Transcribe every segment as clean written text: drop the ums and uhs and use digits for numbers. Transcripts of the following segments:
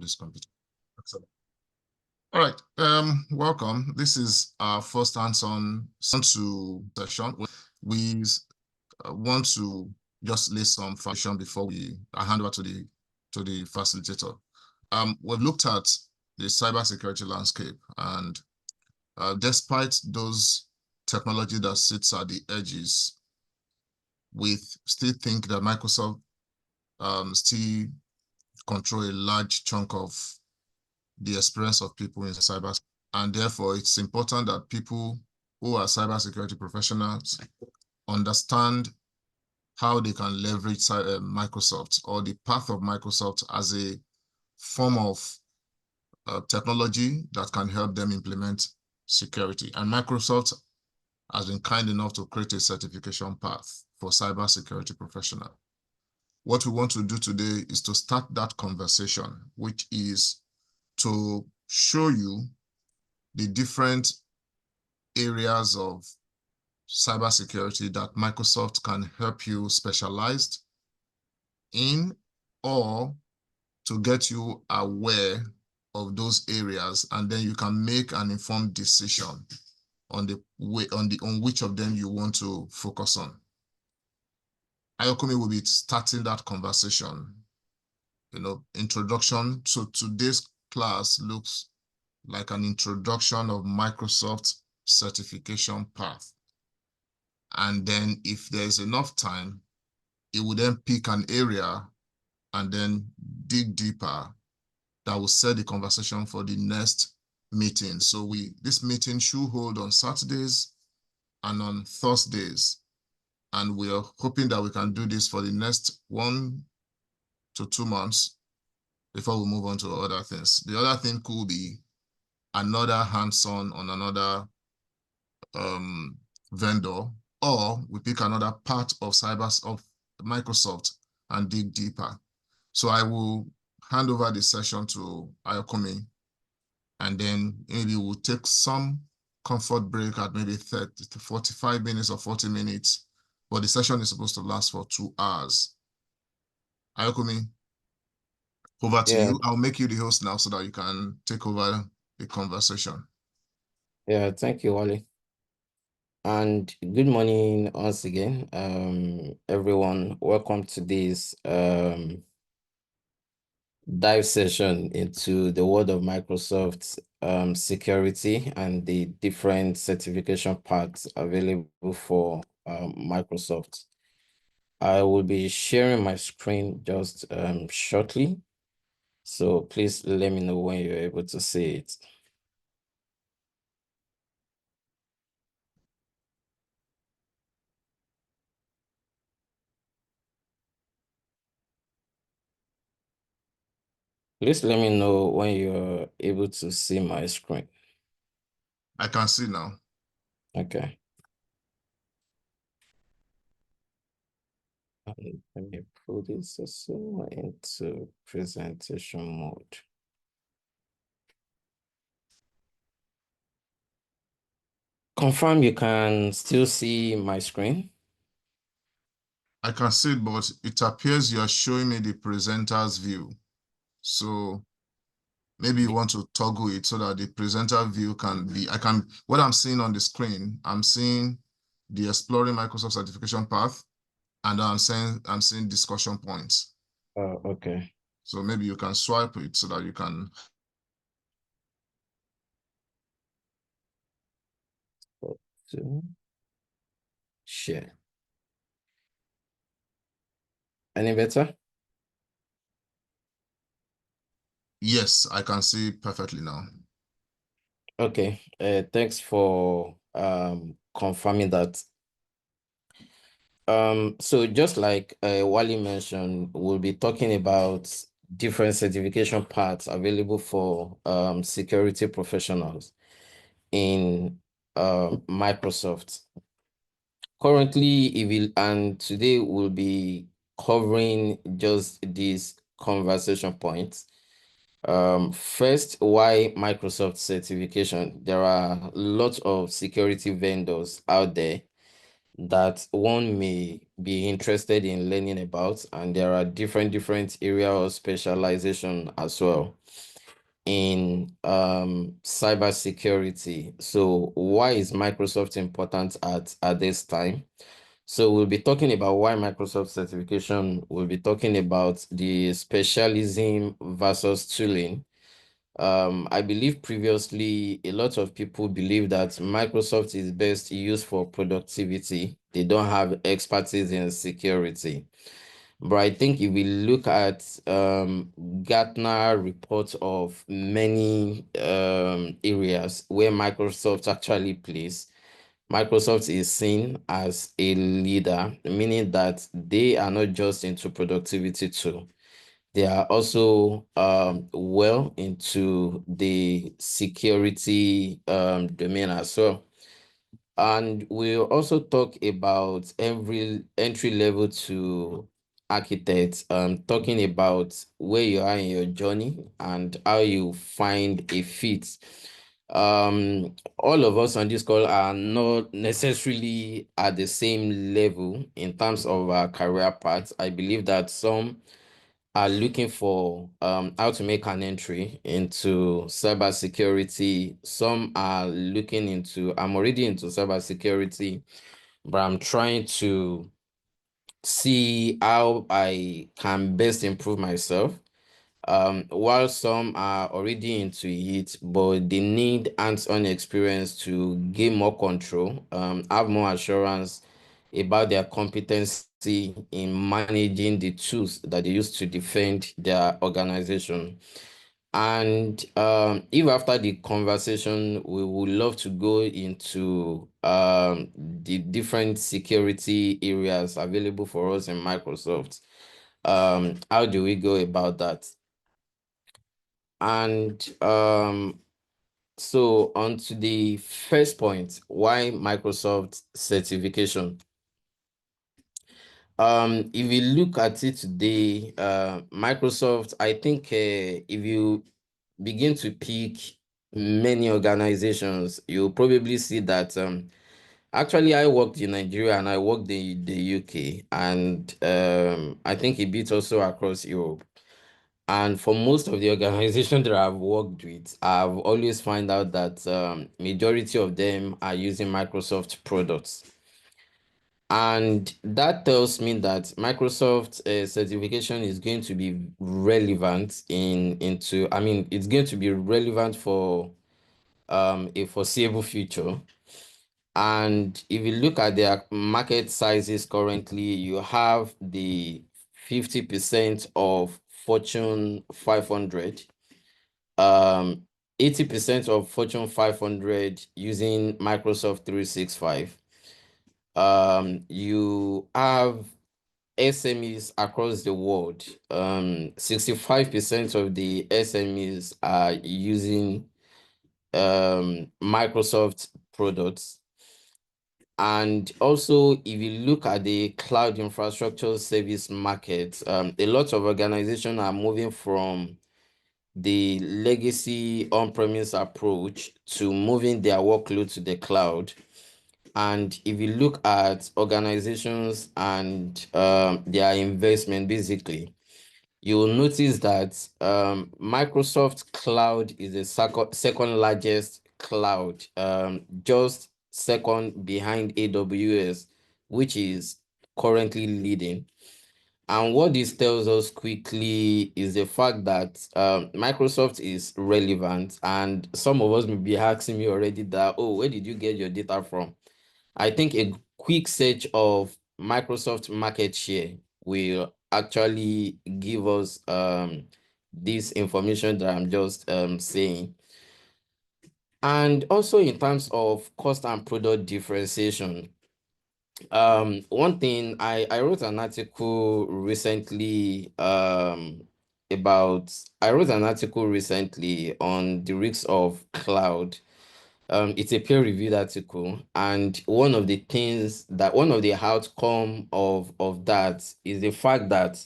this computer. Excellent. All right, welcome. This is our first hands-on session. We want to just lay some foundation before I hand over to the facilitator. We've looked at the cybersecurity landscape, and despite those technology that sits at the edges, we still think that Microsoft still control a large chunk of the experience of people in cyber, and therefore it's important that people who are cybersecurity professionals understand how they can leverage Microsoft, or the path of Microsoft, as a form of technology that can help them implement security. And Microsoft has been kind enough to create a certification path for cybersecurity professionals. What we want to do today is to start that conversation, which is to show you the different areas of cybersecurity that Microsoft can help you specialize in, or to get you aware of those areas, and then you can make an informed decision on which of them you want to focus on. Ayokumi will be starting that conversation. Introduction. So today's class looks like an introduction of Microsoft certification path. And then if there's enough time, it will then pick an area and then dig deeper that will set the conversation for the next meeting. So this meeting should hold on Saturdays and on Thursdays. And we are hoping that we can do this for the next 1 to 2 months before we move on to other things. The other thing could be another hands-on on another vendor, or we pick another part of Microsoft and dig deeper. So I will hand over the session to Ayokumi, and then maybe we'll take some comfort break at maybe 30 to 45 minutes or 40 minutes, but the session is supposed to last for 2 hours. Ayokumi, over to you. I'll make you the host now so that you can take over the conversation. Yeah, thank you, Wally. And good morning once again, everyone. Welcome to this dive session into the world of Microsoft security and the different certification paths available for Microsoft. I will be sharing my screen just shortly, so please let me know when you're able to see it. Please let me know when you're able to see my screen. I can see now. Okay. Let me put this also into presentation mode. Confirm you can still see my screen. I can see it, but it appears you are showing me the presenter's view. So maybe you want to toggle it so that the presenter view can be, what I'm seeing on the screen, I'm seeing the Exploring Microsoft Certification path, and I'm seeing discussion points. Oh, okay. So maybe you can swipe it so that you can. Share. Any better? Yes, I can see perfectly now. Okay, thanks for confirming that. So just like Wally mentioned, we'll be talking about different certification paths available for security professionals in Microsoft. Currently, and today we'll be covering just these conversation points. First, why Microsoft certification? There are lots of security vendors out there, that one may be interested in learning about, and there are different area of specialization as well in cybersecurity. So why is Microsoft important at this time? So we'll be talking about why Microsoft certification. We'll be talking about the specialism versus tooling. I believe previously a lot of people believe that Microsoft is best used for productivity. They don't have expertise in security. But I think if we look at Gartner reports of many areas where Microsoft actually plays, Microsoft is seen as a leader, meaning that they are not just into productivity too. They are also well into the security domain as well. And we'll also talk about every entry level to architects, talking about where you are in your journey and how you find a fit. All of us on this call are not necessarily at the same level in terms of our career paths. I believe that some are looking for how to make an entry into cybersecurity. Some are looking into, I'm already into cybersecurity, but I'm trying to see how I can best improve myself. While some are already into it, but they need hands-on experience to gain more control, have more assurance about their competency in managing the tools that they use to defend their organization. And if after the conversation, we would love to go into the different security areas available for us in Microsoft. How do we go about that? And so on to the first point, why Microsoft certification? If you look at it today, Microsoft, I think if you begin to pick many organizations, you'll probably see that actually I worked in Nigeria and I worked in the UK, and I think a bit also across Europe. And for most of the organizations that I've worked with, I've always find out that majority of them are using Microsoft products. And that tells me that Microsoft certification is going to be relevant it's going to be relevant for a foreseeable future. And if you look at their market sizes currently, you have the 50% of Fortune 500, 80% of Fortune 500 using Microsoft 365. You have SMEs across the world. 65% of the SMEs are using Microsoft products. And also, if you look at the cloud infrastructure service market, a lot of organizations are moving from the legacy on-premise approach to moving their workload to the cloud. And if you look at organizations and their investment, basically, you will notice that Microsoft Cloud is the second largest cloud, just second behind AWS, which is currently leading. And what this tells us quickly is the fact that Microsoft is relevant. And some of us may be asking me already that, oh, where did you get your data from? I think a quick search of Microsoft market share will actually give us this information that I'm just saying. And also in terms of cost and product differentiation, one thing I wrote an article recently on the risks of cloud. It's a peer-reviewed article, and one of the outcome of that is the fact that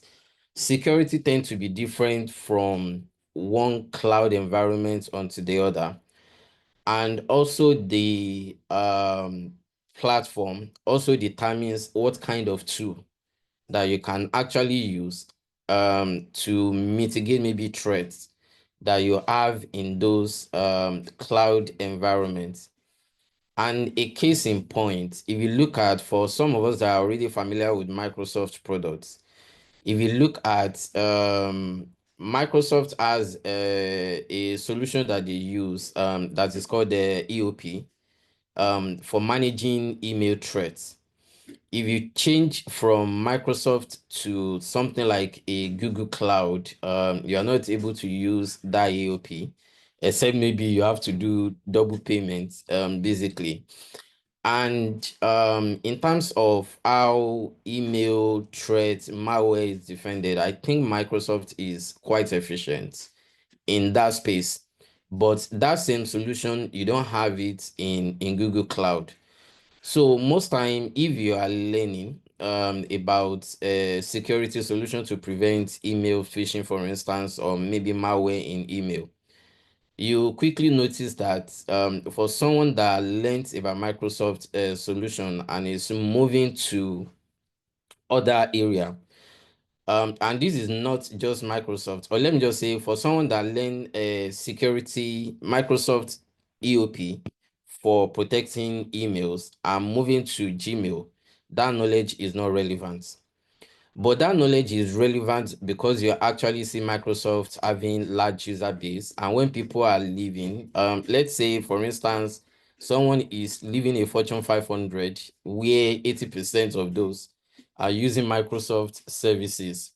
security tends to be different from one cloud environment onto the other. And also the platform also determines what kind of tool that you can actually use to mitigate maybe threats that you have in those cloud environments. And a case in point, if you look at, for some of us that are already familiar with Microsoft products, if you look at Microsoft has a solution that they use that is called the EOP for managing email threats. If you change from Microsoft to something like a Google Cloud, you are not able to use that EOP, except maybe you have to do double payments, basically. And in terms of how email threats, malware is defended, I think Microsoft is quite efficient in that space. But that same solution, you don't have it in Google Cloud. So most time, if you are learning about a security solution to prevent email phishing, for instance, or maybe malware in email, you quickly notice that for someone that learns about Microsoft solution and is moving to other area, and this is not just Microsoft, or let me just say, for someone that learn security, Microsoft EOP for protecting emails and moving to Gmail, that knowledge is not relevant. But that knowledge is relevant because you actually see Microsoft having large user base. And when people are leaving, let's say, for instance, someone is leaving a Fortune 500 where 80% of those are using Microsoft services.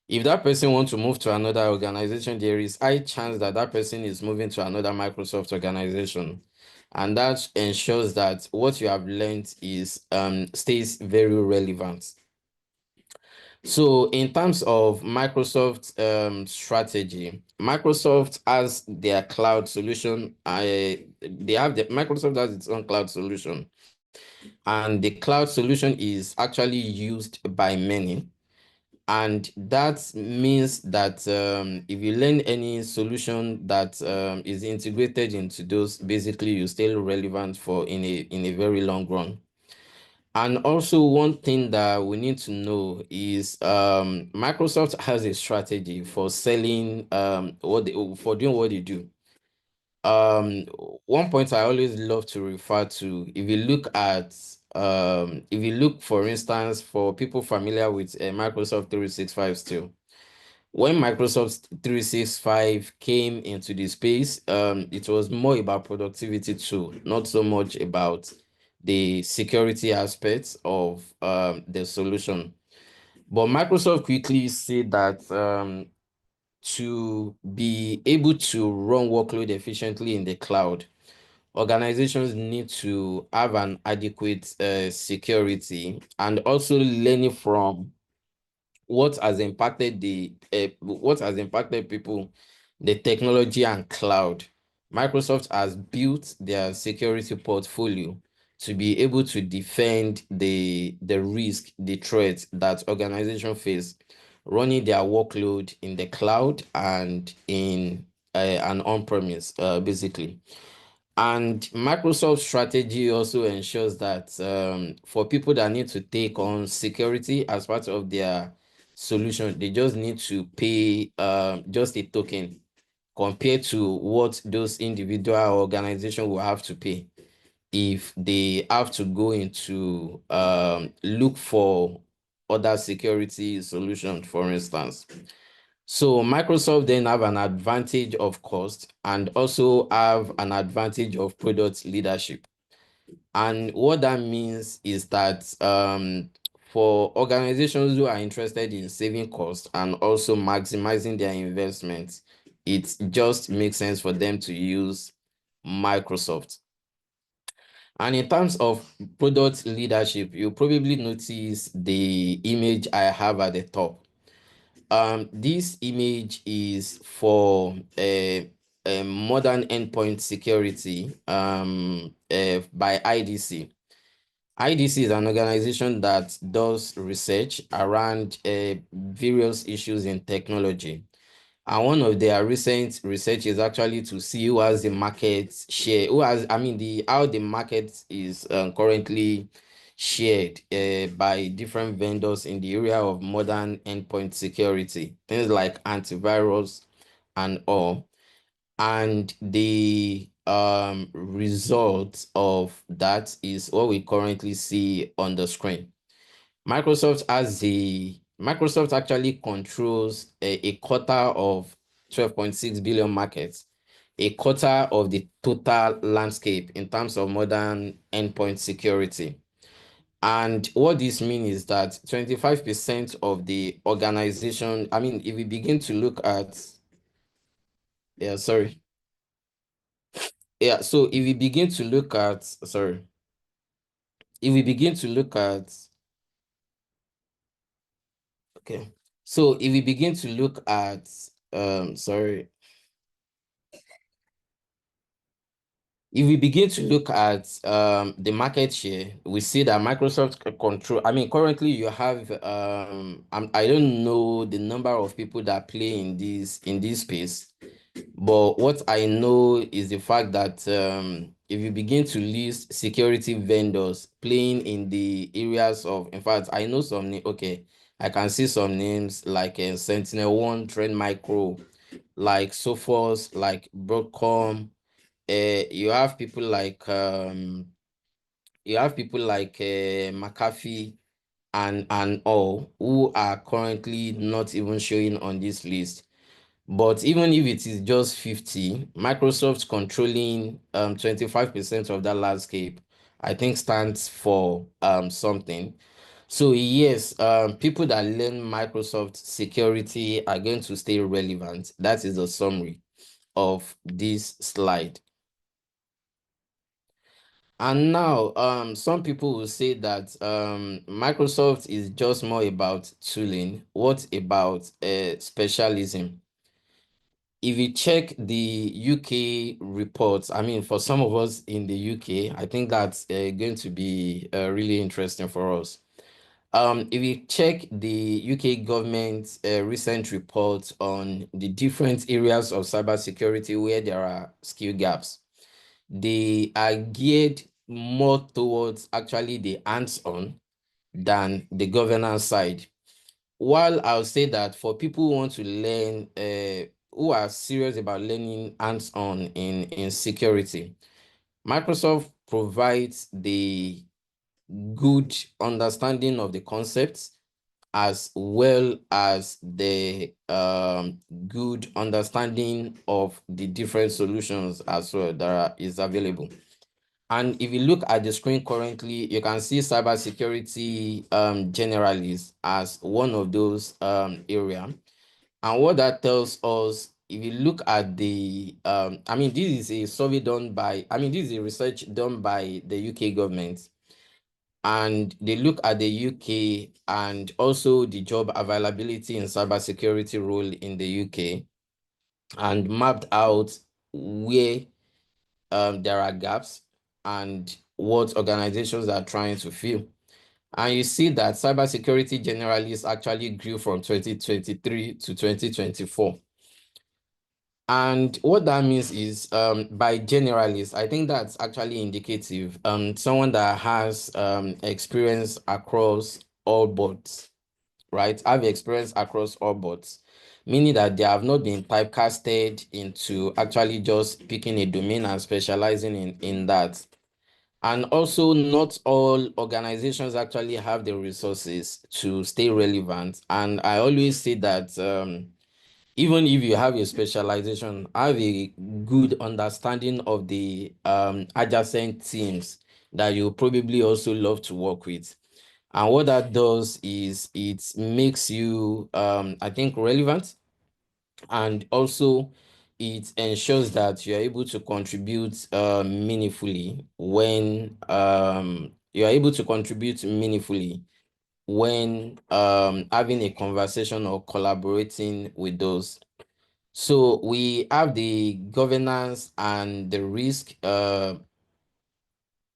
If that person wants to move to another organization, there is high chance that that person is moving to another Microsoft organization. And that ensures that what you have learned is stays very relevant. So in terms of Microsoft strategy, Microsoft has their cloud solution. Microsoft has its own cloud solution, and the cloud solution is actually used by many. And that means that if you learn any solution that is integrated into those, basically you stay relevant for in a very long run. And also one thing that we need to know is Microsoft has a strategy for selling for doing what they do. One point I always love to refer to, if you look, for instance, for people familiar with Microsoft 365 still, when Microsoft 365 came into the space, it was more about productivity too, not so much about the security aspects of the solution. But Microsoft quickly said that to be able to run workload efficiently in the cloud, organizations need to have an adequate security, and also learning from what has impacted people, the technology and cloud. Microsoft has built their security portfolio to be able to defend the risk, the threats that organizations face running their workload in the cloud and in an on-premise, basically. And Microsoft strategy also ensures that for people that need to take on security as part of their solution, they just need to pay just a token compared to what those individual organizations will have to pay if they have to go into look for other security solutions, for instance. So Microsoft then have an advantage of cost and also have an advantage of product leadership. And what that means is that for organizations who are interested in saving costs and also maximizing their investments, it just makes sense for them to use Microsoft. And in terms of product leadership, you probably notice the image I have at the top. This image is for a modern endpoint security by IDC. IDC is an organization that does research around various issues in technology. And one of their recent research is actually to see who has the market share, how the market is currently shared by different vendors in the area of modern endpoint security, things like antivirus and all. And the result of that is what we currently see on the screen. Microsoft actually controls a quarter of 12.6 billion markets, a quarter of the total landscape in terms of modern endpoint security. And what this means is that 25% of the organization, if we begin to look at, yeah, sorry. Yeah, so if we begin to look at, sorry, if we begin to look at, okay, so if we begin to look at, sorry, if we begin to look at the market share, we see that Microsoft control. Currently you have I don't know the number of people that play in this space, but what I know is the fact that if you begin to list security vendors playing in the areas of, in fact, I know some. Okay, I can see some names like SentinelOne, Trend Micro, like Sophos, like Broadcom. You have people like McAfee and all who are currently not even showing on this list. But even if it is just 50, Microsoft controlling 25% of that landscape, I think stands for something. So yes, people that learn Microsoft security are going to stay relevant. That is a summary of this slide. And now, some people will say that Microsoft is just more about tooling. What about specialism? If you check the UK reports, for some of us in the UK, I think that's going to be really interesting for us. If you check the UK government's recent report on the different areas of cybersecurity where there are skill gaps, they are geared more towards actually the hands-on than the governance side. While I'll say that for people who want to learn, who are serious about learning hands-on in security, Microsoft provides the good understanding of the concepts as well as the good understanding of the different solutions as well that is available. And if you look at the screen currently, you can see cybersecurity generalists as one of those area. And what that tells us, if you look at the, this is a survey done by, this is a research done by the UK government. And they look at the UK and also the job availability in cybersecurity role in the UK and mapped out where there are gaps and what organizations are trying to fill. And you see that cybersecurity generalists actually grew from 2023 to 2024. And what that means is by generalists, I think that's actually indicative. Someone that has experience across all boards, right? Have experience across all boards, meaning that they have not been typecasted into actually just picking a domain and specializing in that. And also, not all organizations actually have the resources to stay relevant. And I always say that even if you have a specialization, have a good understanding of the adjacent teams that you probably also love to work with. And what that does is it makes you, I think, relevant. And also, it ensures that you're able to contribute meaningfully when having a conversation or collaborating with those. So we have the governance and the risk.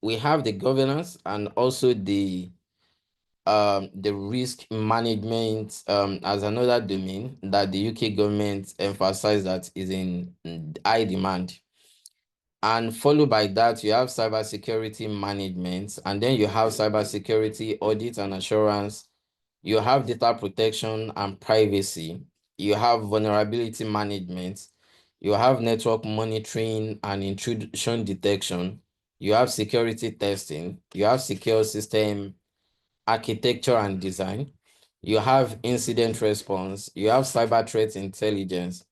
We have the governance and also the the risk management as another domain that the UK government emphasized that is in high demand. And followed by that, you have cybersecurity management, and then you have cybersecurity audit and assurance. You have data protection and privacy. You have vulnerability management. You have network monitoring and intrusion detection. You have security testing. You have secure system architecture and design. You have incident response. You have cyber threat intelligence.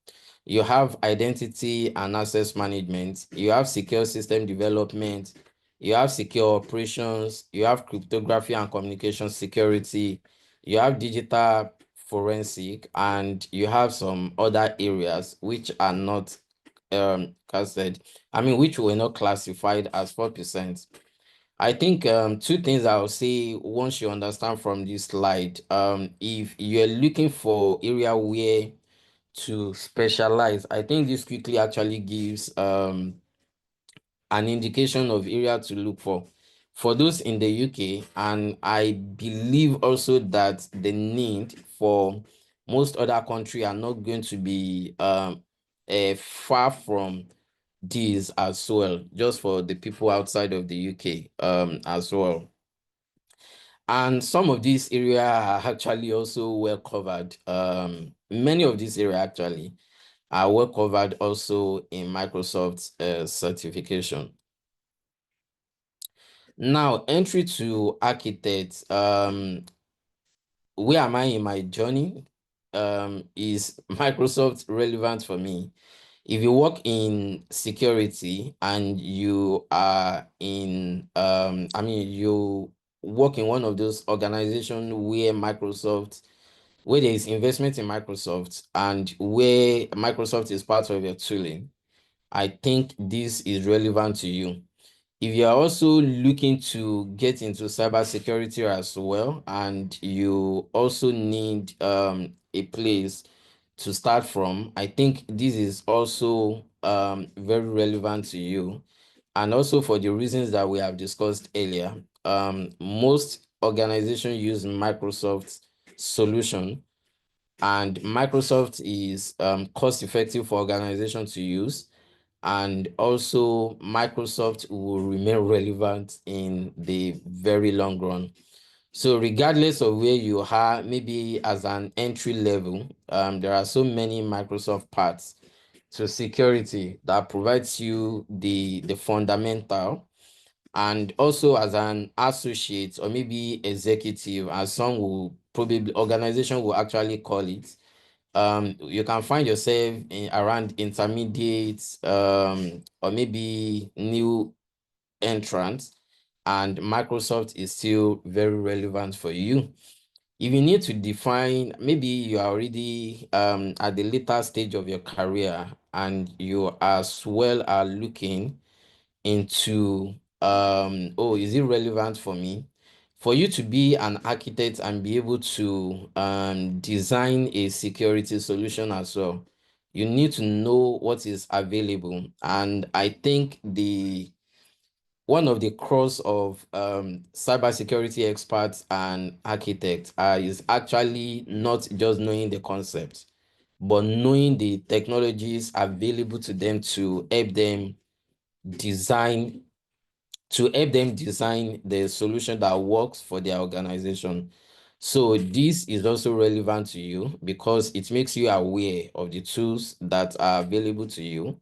You have identity and access management. You have secure system development. You have secure operations. You have cryptography and communication security. You have digital forensic, and you have some other areas which are not casted. I mean, which were not classified as 4%. I think two things I'll say once you understand from this slide. If you're looking for area where to specialize, I think this quickly actually gives an indication of area to look for those in the UK. And I believe also that the need for most other countries are not going to be far from these as well, just for the people outside of the UK as well. And some of these areas are actually also well covered. Many of these areas actually are well covered also in Microsoft's certification. Now, entry to architects. Where am I in my journey? Is Microsoft relevant for me? If you work in security and you are in, you work in one of those organizations where there is investment in Microsoft and where Microsoft is part of your tooling, I think this is relevant to you. If you are also looking to get into cybersecurity as well, and you also need a place to start from, I think this is also very relevant to you. And also for the reasons that we have discussed earlier, most organizations use Microsoft solution, and Microsoft is cost effective for organizations to use. And also Microsoft will remain relevant in the very long run. So regardless of where you are, maybe as an entry level, there are so many Microsoft parts to security that provides you the fundamental. And also as an associate or maybe executive, as some will probably organization will actually call it, you can find yourself around intermediate or maybe new entrants, and Microsoft is still very relevant for you. If you need to define, maybe you are already at the later stage of your career and you as well are looking into oh, is it relevant for me? For you to be an architect and be able to design a security solution as well, you need to know what is available. And I think the one of the cross of cybersecurity experts and architects is actually not just knowing the concept, but knowing the technologies available to them design to help them design the solution that works for their organization. So this is also relevant to you because it makes you aware of the tools that are available to you,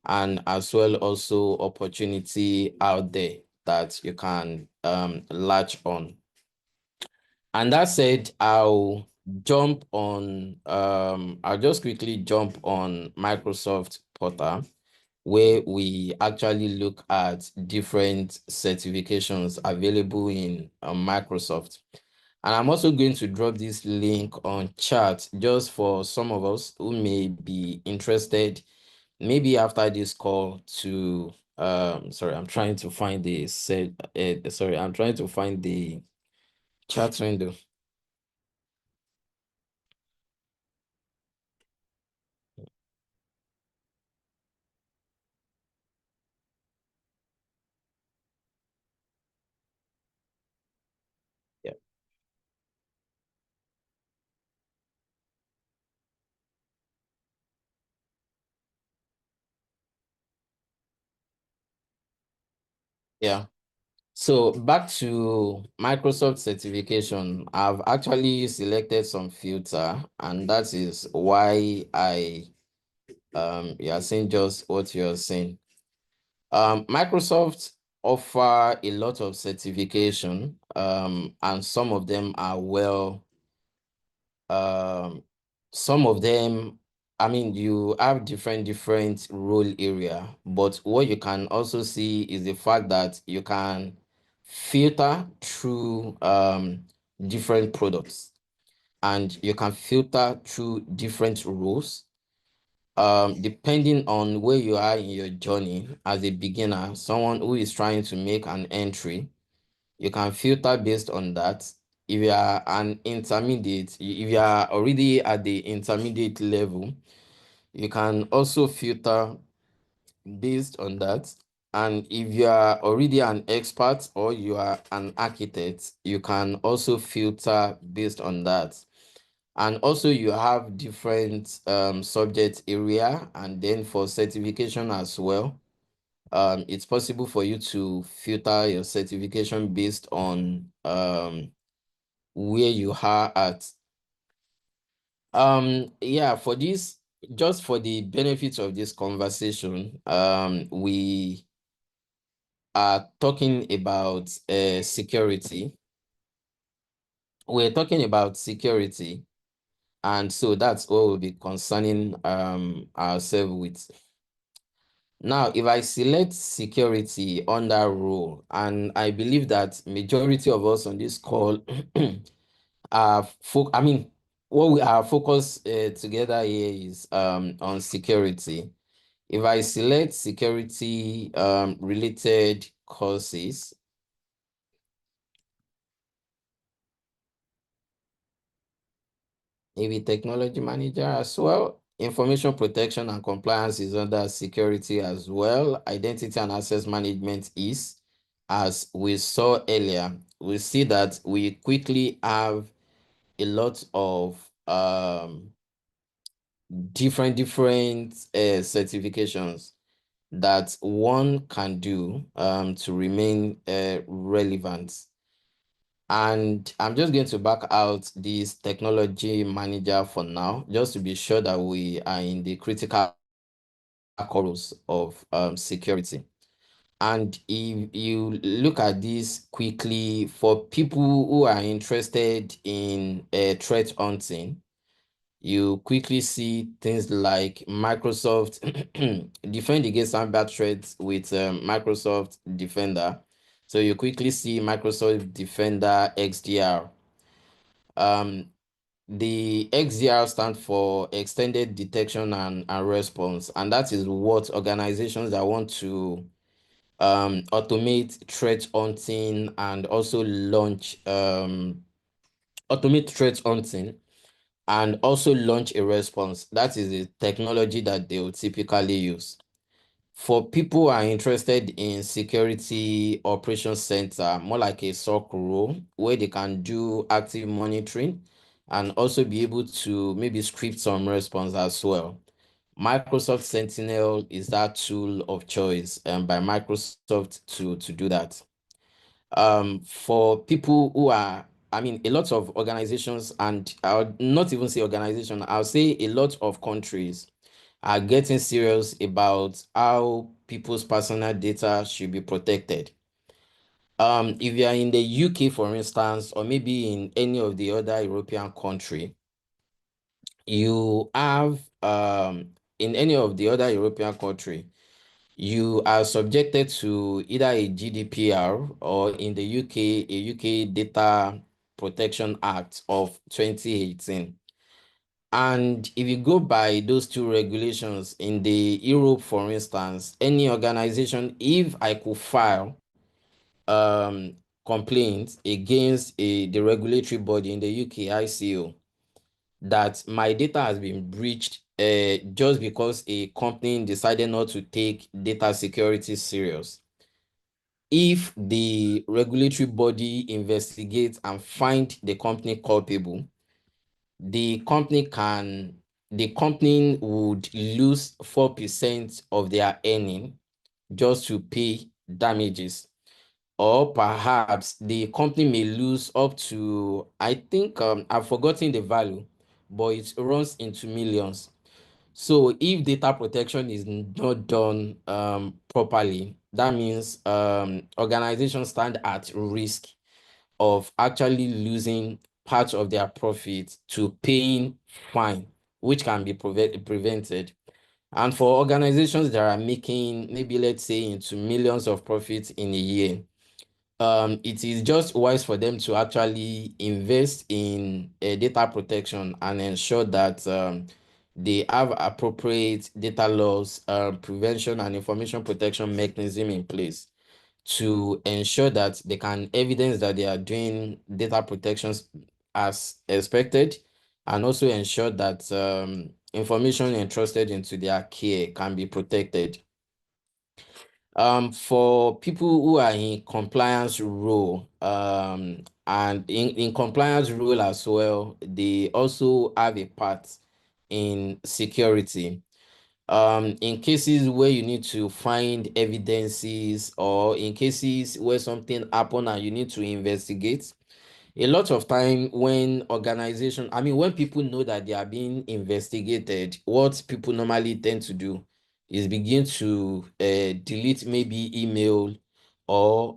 and as well also opportunity out there that you can latch on. And that said, I'll just quickly jump on Microsoft Portal, where we actually look at different certifications available in Microsoft. And I'm also going to drop this link on chat just for some of us who may be interested, maybe after this call to, sorry, I'm trying to find the chat window. Yeah. Yeah. So back to Microsoft certification, I've actually selected some filter, and that is why you are saying just what you're saying. Microsoft offer a lot of certification, and some of them are some of them, I mean, you have different role area, but what you can also see is the fact that you can filter through different products, and you can filter through different roles. Depending on where you are in your journey as a beginner, someone who is trying to make an entry, you can filter based on that. If you are an intermediate, if you are already at the intermediate level, you can also filter based on that. And if you are already an expert or you are an architect, you can also filter based on that. And also you have different subject area, and then for certification as well. It's possible for you to filter your certification based on where you are at. Yeah, for this, just for the benefits of this conversation, we are talking about security. We're talking about security, and so that's what we'll be concerning ourselves with. Now, if I select security under role, and I believe that majority of us on this call are I mean, what we are focused together here is on security. If I select security related courses, maybe technology manager as well. Information protection and compliance is under security as well. Identity and access management is, as we saw earlier, we see that we quickly have a lot of different certifications that one can do to remain relevant. And I'm just going to back out this technology manager for now, just to be sure that we are in the critical corals of security. And if you look at this quickly, for people who are interested in threat hunting, you quickly see things like Microsoft defend against cyber threats with Microsoft Defender. So you quickly see Microsoft Defender XDR. The XDR stands for Extended Detection and Response, and that is what organizations that want to automate threat hunting and also launch automate threat hunting and also launch a response. That is the technology that they will typically use. For people who are interested in security operations center, more like a SOC role, where they can do active monitoring and also be able to maybe script some response as well. Microsoft Sentinel is that tool of choice by Microsoft to do that. For people who are, I mean, a lot of organizations, and I'll not even say organization, I'll say a lot of countries are getting serious about how people's personal data should be protected. If you are in the UK, for instance, or maybe in any of the other European country, you have in any of the other European country, you are subjected to either a GDPR or in the UK, a UK Data Protection Act of 2018. And if you go by those two regulations in the Europe, for instance, any organization, if I could file complaints against the regulatory body in the UK, ICO, that my data has been breached just because a company decided not to take data security serious. If the regulatory body investigates and find the company culpable, the company would lose 4% of their earning just to pay damages. or perhaps the company may lose up to, I think, I've forgotten the value, but it runs into millions. So if data protection is not done properly, that means organizations stand at risk of actually losing part of their profit to paying fine, which can be prevented. And for organizations that are making maybe, let's say, into millions of profits in a year, it is just wise for them to actually invest in data protection and ensure that they have appropriate data laws, prevention and information protection mechanism in place to ensure that they can evidence that they are doing data protections as expected, and also ensure that information entrusted into their care can be protected. For people who are in compliance role, and in compliance role as well, they also have a part in security. In cases where you need to find evidences, or in cases where something happened and you need to investigate, a lot of time when organization, I mean, when people know that they are being investigated, what people normally tend to do is begin to delete maybe email or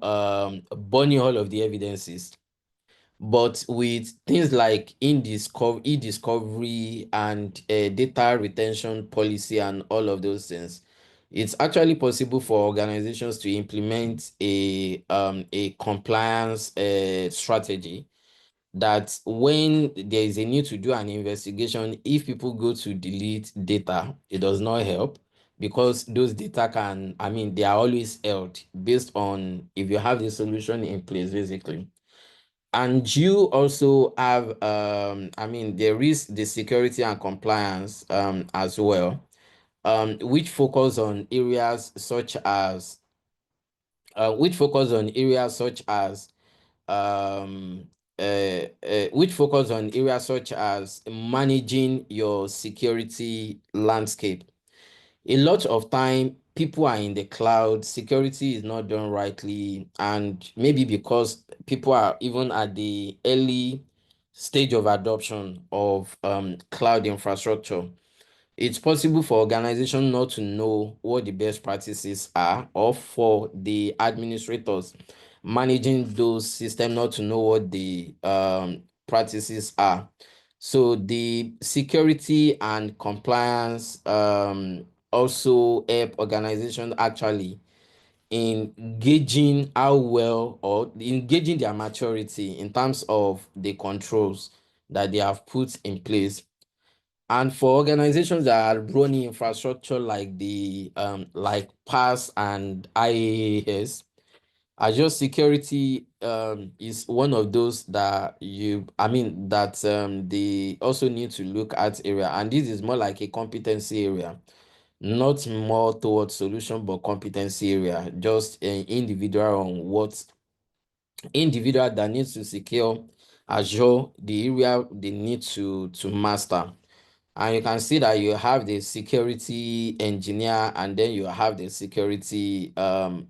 burning all of the evidences. But with things like e-discovery and data retention policy and all of those things, it's actually possible for organizations to implement a compliance strategy that when there is a need to do an investigation, if people go to delete data, it does not help, because those data can, I mean, they are always held based on if you have the solution in place, basically. And you also have, I mean, there is the security and compliance as well, which focus on areas such as, um which focus on areas such as managing your security landscape. A lot of time people are in the cloud, security is not done rightly, and maybe because people are even at the early stage of adoption of cloud infrastructure, it's possible for organizations not to know what the best practices are, or for the administrators managing those systems not to know what the practices are. So the security and compliance also help organizations actually in gauging how well, or engaging their maturity in terms of the controls that they have put in place. And for organizations that are running infrastructure like the like PaaS and IaaS, Azure security is one of those that I mean, that they also need to look at area. And this is more like a competency area, not more towards solution, but competency area, just an individual on what individual that needs to secure Azure, the area they need to master. And you can see that you have the security engineer, and then you have the security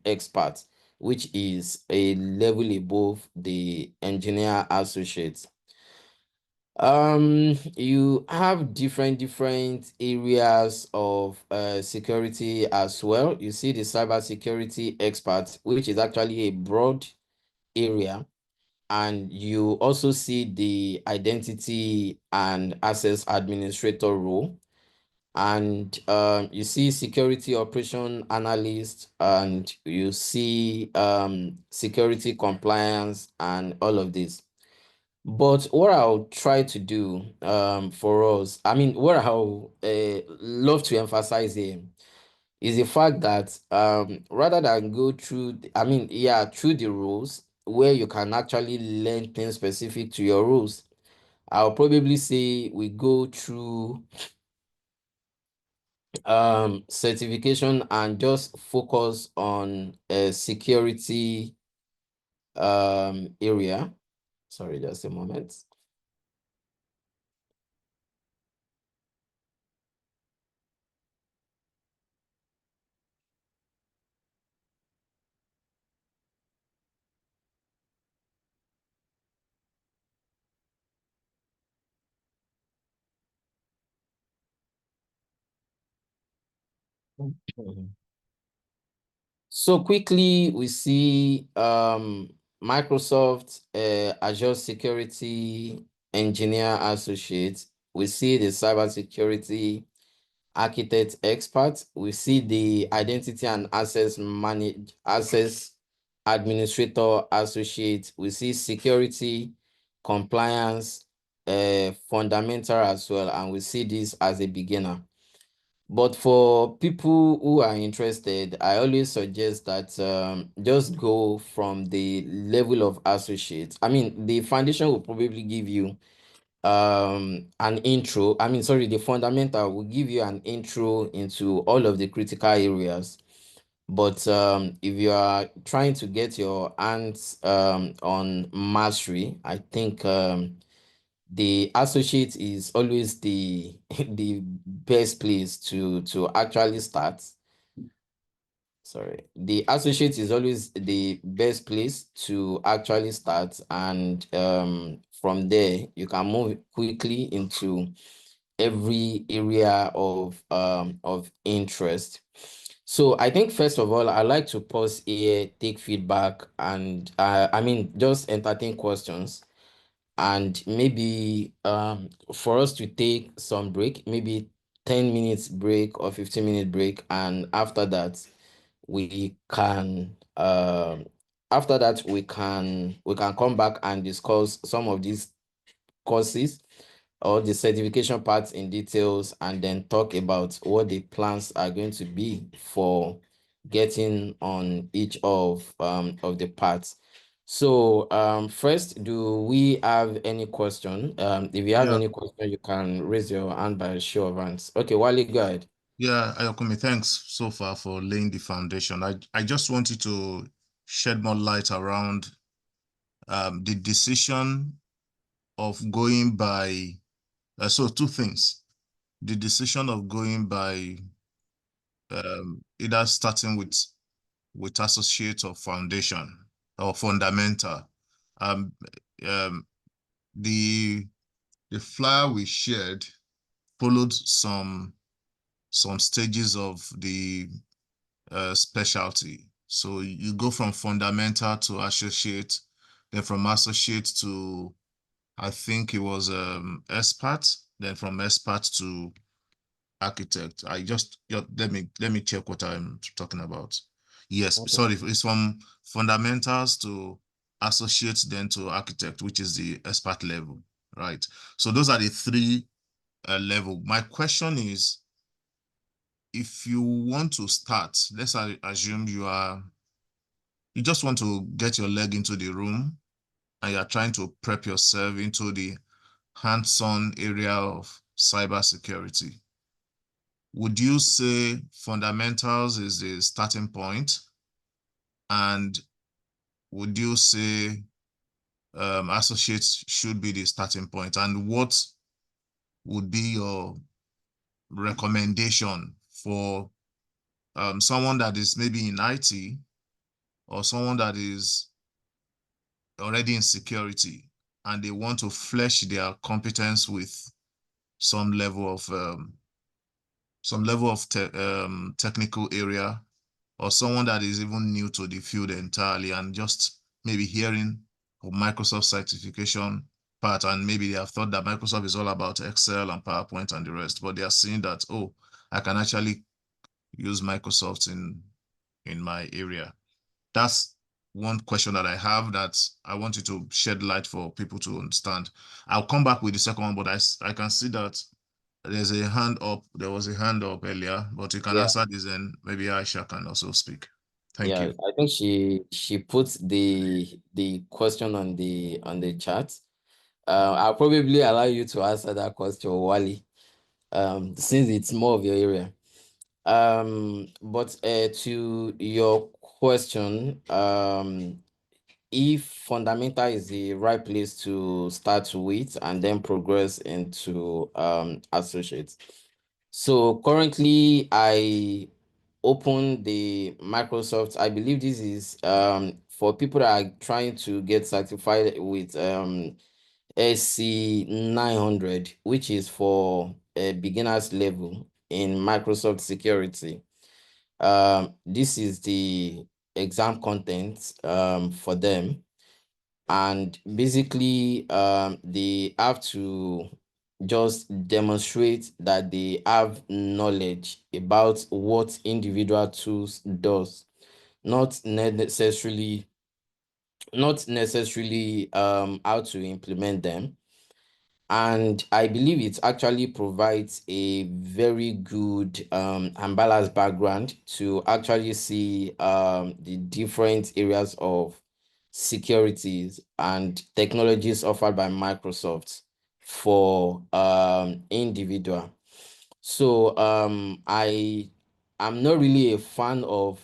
expert, which is a level above the engineer associate. You have different areas of security as well. You see the cyber security expert, which is actually a broad area, and you also see the identity and access administrator role, and you see security operation analyst, and you see security compliance and all of this. But what I'll try to do for us, I mean, what I'll love to emphasize here is the fact that rather than go through, I mean, yeah, through the rules where you can actually learn things specific to your rules, I'll probably say we go through certification and just focus on a security area. Sorry, just a moment. So quickly, we see Microsoft Azure Security Engineer Associate. We see the Cybersecurity Architect Expert. We see the Identity and Access Administrator Associate. We see Security Compliance Fundamental as well, and we see this as a beginner. But for people who are interested, I always suggest that just go from the level of associate. I mean, the foundation will probably give you an intro. I mean, sorry, the fundamental will give you an intro into all of the critical areas. But if you are trying to get your hands on mastery, I think the associate is always the the best place to actually start. Sorry, the associate is always the best place to actually start, and from there you can move quickly into every area of interest. So I think first of all, I like to pause here, take feedback, and I mean just entertain questions, and maybe for us to take some break, maybe 10 minutes break or 15-minute break, and after that we can we can come back and discuss some of these courses or the certification parts in details, and then talk about what the plans are going to be for getting on each of the parts. So first, do we have any question? If you have Yeah, any question, you can raise your hand by show of hands. Okay, Wally, go ahead. yeah, Ayokumi, thanks so far for laying the foundation. I just wanted to shed more light around the decision of going by, so two things. The decision of going by either starting with associate or foundation or fundamental. Um, um, the the flyer we shared followed some stages of the specialty. So you go from fundamental to associate, then from associate to, I think it was expert, then from expert to architect. Let me check what I'm talking about. Yes, Okay. sorry, it's from fundamentals to associate, then to architect, which is the expert level, right? So those are the three level. My question is, if you want to start, let's assume you just want to get your leg into the room and you're trying to prep yourself into the hands-on area of cybersecurity. Would you say fundamentals is the starting point? And would you say associates should be the starting point? And what would be your recommendation for someone that is maybe in IT or someone that is already in security and they want to flesh their competence with some level of technical area, or someone that is even new to the field entirely and just maybe hearing of Microsoft certification part, and maybe they have thought that Microsoft is all about Excel and PowerPoint and the rest, but they are seeing that, oh, I can actually use Microsoft in my area. That's one question that I have that I want you to shed light for people to understand. I'll come back with the second one, but I can see that there's a hand up. There was a hand up earlier, but you can Yeah. answer this and maybe Aisha can also speak. Thank Yeah, you. I think she put the question on the chat. I'll probably allow you to answer that question, Wally, since it's more of your area. But to your question, if fundamental is the right place to start with and then progress into associates. So currently I open the Microsoft. I believe this is for people that are trying to get certified with SC 900, which is for a beginner's level in Microsoft security. This is the exam content for them. And basically, they have to just demonstrate that they have knowledge about what individual tools does, not necessarily how to implement them. And I believe it actually provides a very good and balanced background to actually see the different areas of securities and technologies offered by Microsoft for individual. So I'm not really a fan of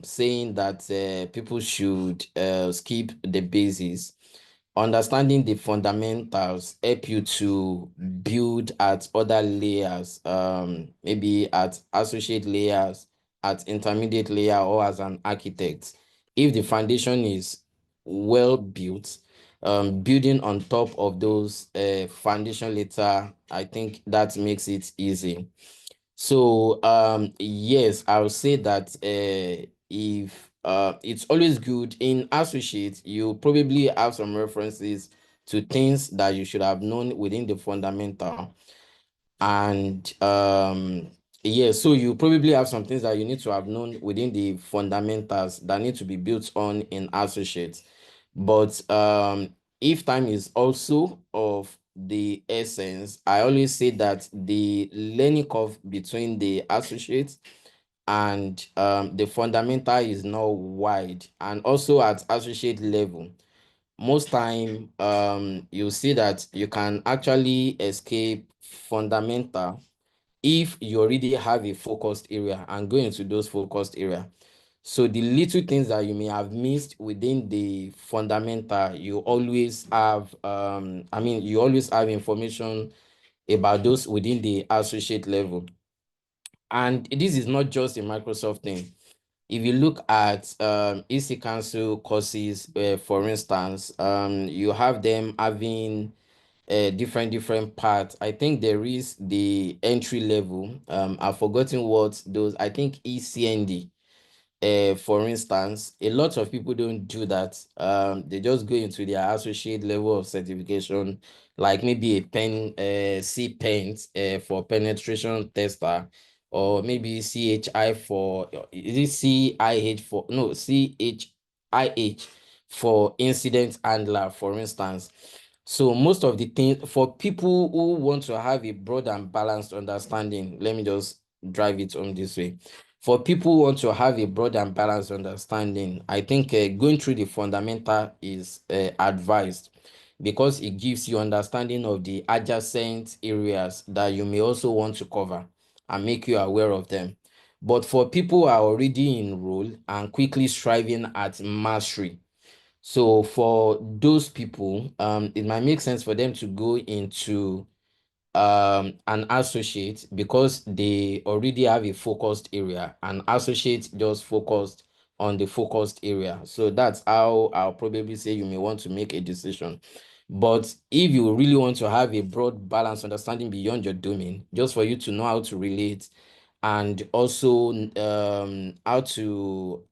saying that people should skip the basics. Understanding the fundamentals help you to build at other layers, maybe at associate layers, at intermediate layer, or as an architect. If the foundation is well built, building on top of those foundation later, I think that makes it easy. So yes, I would say that if it's always good in associate, you probably have some references to things that you should have known within the fundamental. And yeah, so you probably have some things that you need to have known within the fundamentals that need to be built on in associates. But if time is also of the essence, I always say that the learning curve between the associates and the fundamental is not wide. And also at associate level, most time you see that you can actually escape fundamental if you already have a focused area and go into those focused area. So the little things that you may have missed within the fundamental, you always have you always have information about those within the associate level. And this is not just a Microsoft thing. If you look at EC Council courses, for instance, you have them having different parts. I think there is the entry level. I've forgotten what those. I think ECND. For instance, a lot of people don't do that. They just go into their associate level of certification, like maybe a CPENT for penetration tester, or maybe CHI for, is it CIH for, no, CHIH for incident handler, for instance. So most of the things for people who want to have a broad and balanced understanding, let me just drive it on this way. For people who want to have a broad and balanced understanding, I think going through the fundamental is advised, because it gives you understanding of the adjacent areas that you may also want to cover and make you aware of them. But for people who are already enrolled and quickly striving at mastery, so for those people, it might make sense for them to go into an associate, because they already have a focused area. An associate just focused on the focused area. So that's how I'll probably say you may want to make a decision. But if you really want to have a broad, balanced understanding beyond your domain, just for you to know how to relate, and also how to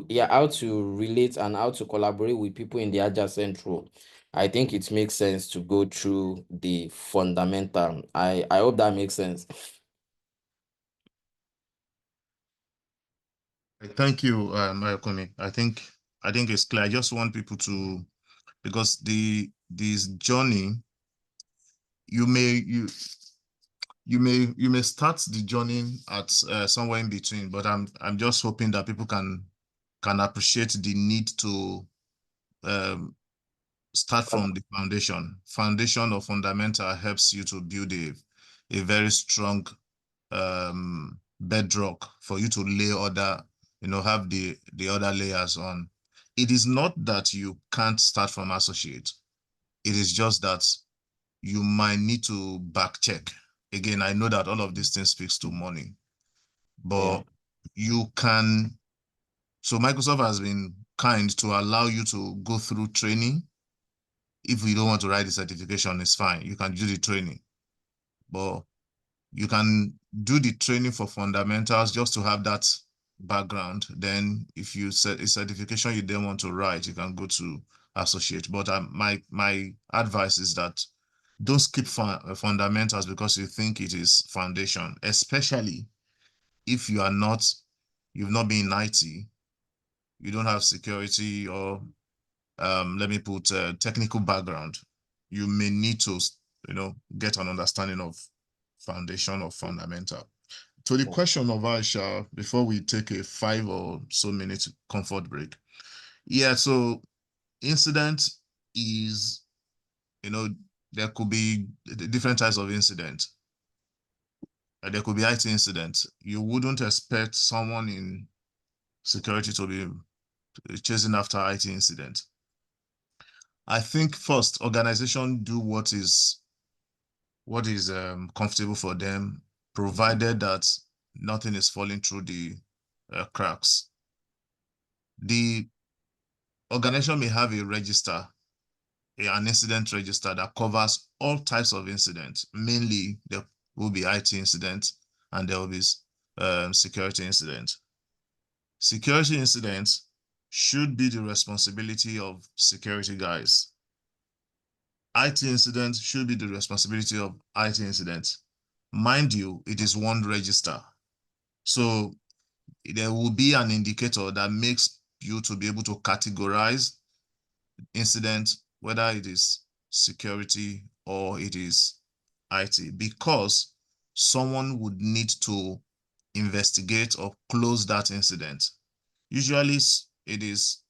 relate and how to collaborate with people in the adjacent role, I think it makes sense to go through the fundamental. I hope that makes sense. Thank you, Mayokumi. I think it's clear. I just want people to, because this journey, you may start the journey at somewhere in between, but I'm just hoping that people can appreciate the need to start from the foundation. Foundation or fundamental helps you to build a very strong bedrock for you to lay other, have the other layers on. It is not that you can't start from associate. It is just that you might need to back check. Again, I know that all of these things speaks to money, but you can. So Microsoft has been kind to allow you to go through training. If you don't want to write the certification, it's fine. You can do the training. But you can do the training for fundamentals just to have that background. Then if you set a certification you then want to write, you can go to associate. But my advice is that don't skip fundamentals because you think it is foundation, especially if you've not been in IT, you don't have security or let me put technical background. You may need to, get an understanding of foundation or fundamental. To the question of Aisha, before we take a 5 or so minute comfort break. Yeah, so incident is, there could be different types of incident. There could be IT incident. You wouldn't expect someone in security to be chasing after IT incident. I think first, organization do what is comfortable for them, provided that nothing is falling through the cracks. The organization may have a register, an incident register that covers all types of incidents. Mainly, there will be IT incidents and there will be security incidents. Security incidents should be the responsibility of security guys. IT incidents should be the responsibility of IT incidents. Mind you, it is one register. So there will be an indicator that makes you to be able to categorize incident, whether it is security or it is IT, because someone would need to investigate or close that incident. Usually it is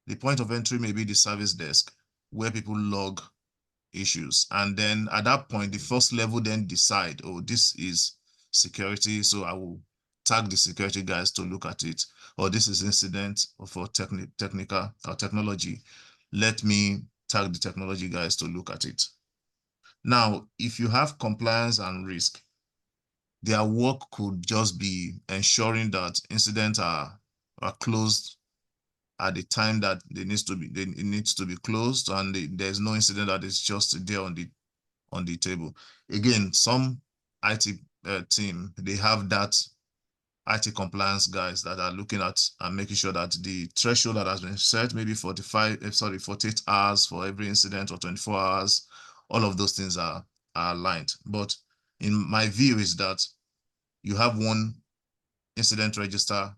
the point of entry may be the service desk where people log issues. And then at that point, the first level then decide, oh, this is security, so I will tag the security guys to look at it. Or this is incident for technical or technology. Let me tag the technology guys to look at it. Now, if you have compliance and risk, their work could just be ensuring that incidents are closed at the time that it needs to be closed, and there's no incident that is just there on the table. Again, some IT team, they have that IT compliance guys that are looking at and making sure that the threshold that has been set, maybe 48 hours for every incident or 24 hours, all of those things are aligned. But in my view is that you have one incident register.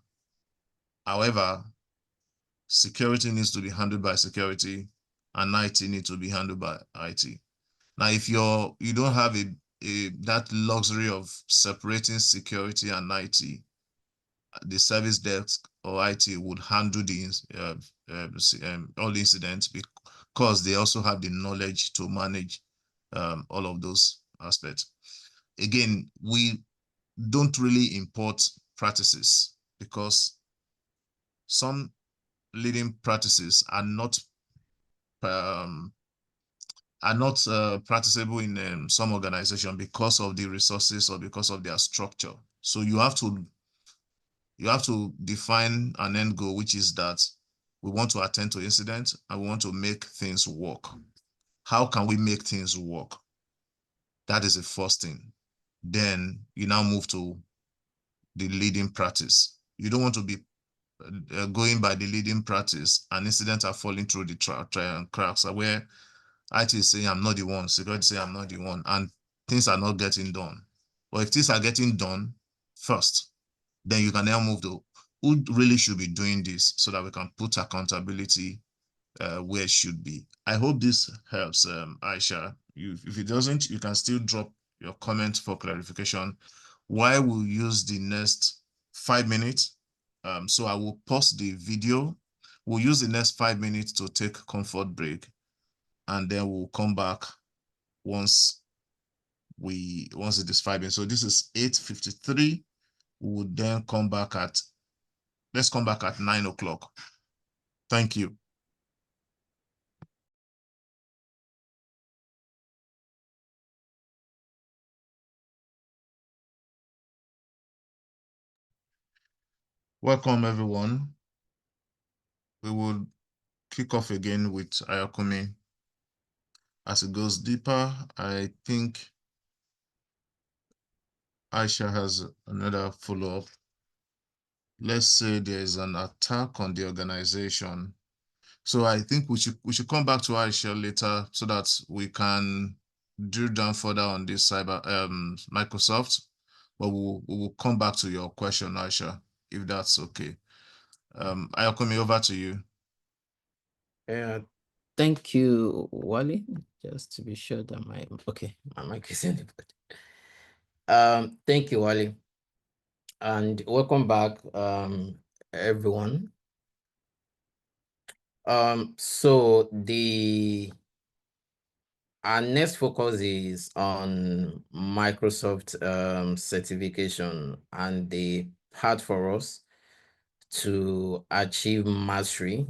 However, security needs to be handled by security and IT needs to be handled by IT. Now, if you don't have that luxury of separating security and IT, the service desk or IT would handle all the incidents because they also have the knowledge to manage all of those aspects. Again, we don't really import practices because some leading practices are not practicable in some organization because of the resources or because of their structure. So you have to define an end goal, which is that we want to attend to incidents and we want to make things work. How can we make things work? That is the first thing. Then you now move to the leading practice. You don't want to be going by the leading practice and incidents are falling through the cracks where IT is saying I'm not the one, security is saying I'm not the one, and things are not getting done. But if things are getting done first, then you can now move to who really should be doing this so that we can put accountability where it should be. I hope this helps, Aisha. If it doesn't, you can still drop your comment for clarification. Why we'll use the next 5 minutes. So I will pause the video. We'll use the next 5 minutes to take comfort break, and then we'll come back once it is 5 minutes. So this is 8:53. We would then come back let's come back at 9 o'clock. Thank you. Welcome, everyone. We will kick off again with Ayakumi. As it goes deeper, I think Aisha has another follow-up. Let's say there's an attack on the organization. So I think we should come back to Aisha later so that we can drill down further on this cyber Microsoft. But we will come back to your question, Aisha, if that's okay. Ayokumi, over to you. Thank you, Wally. Just to be sure that my mic is in the thank you, Wally. And welcome back, everyone. So our next focus is on Microsoft certification and the path for us to achieve mastery,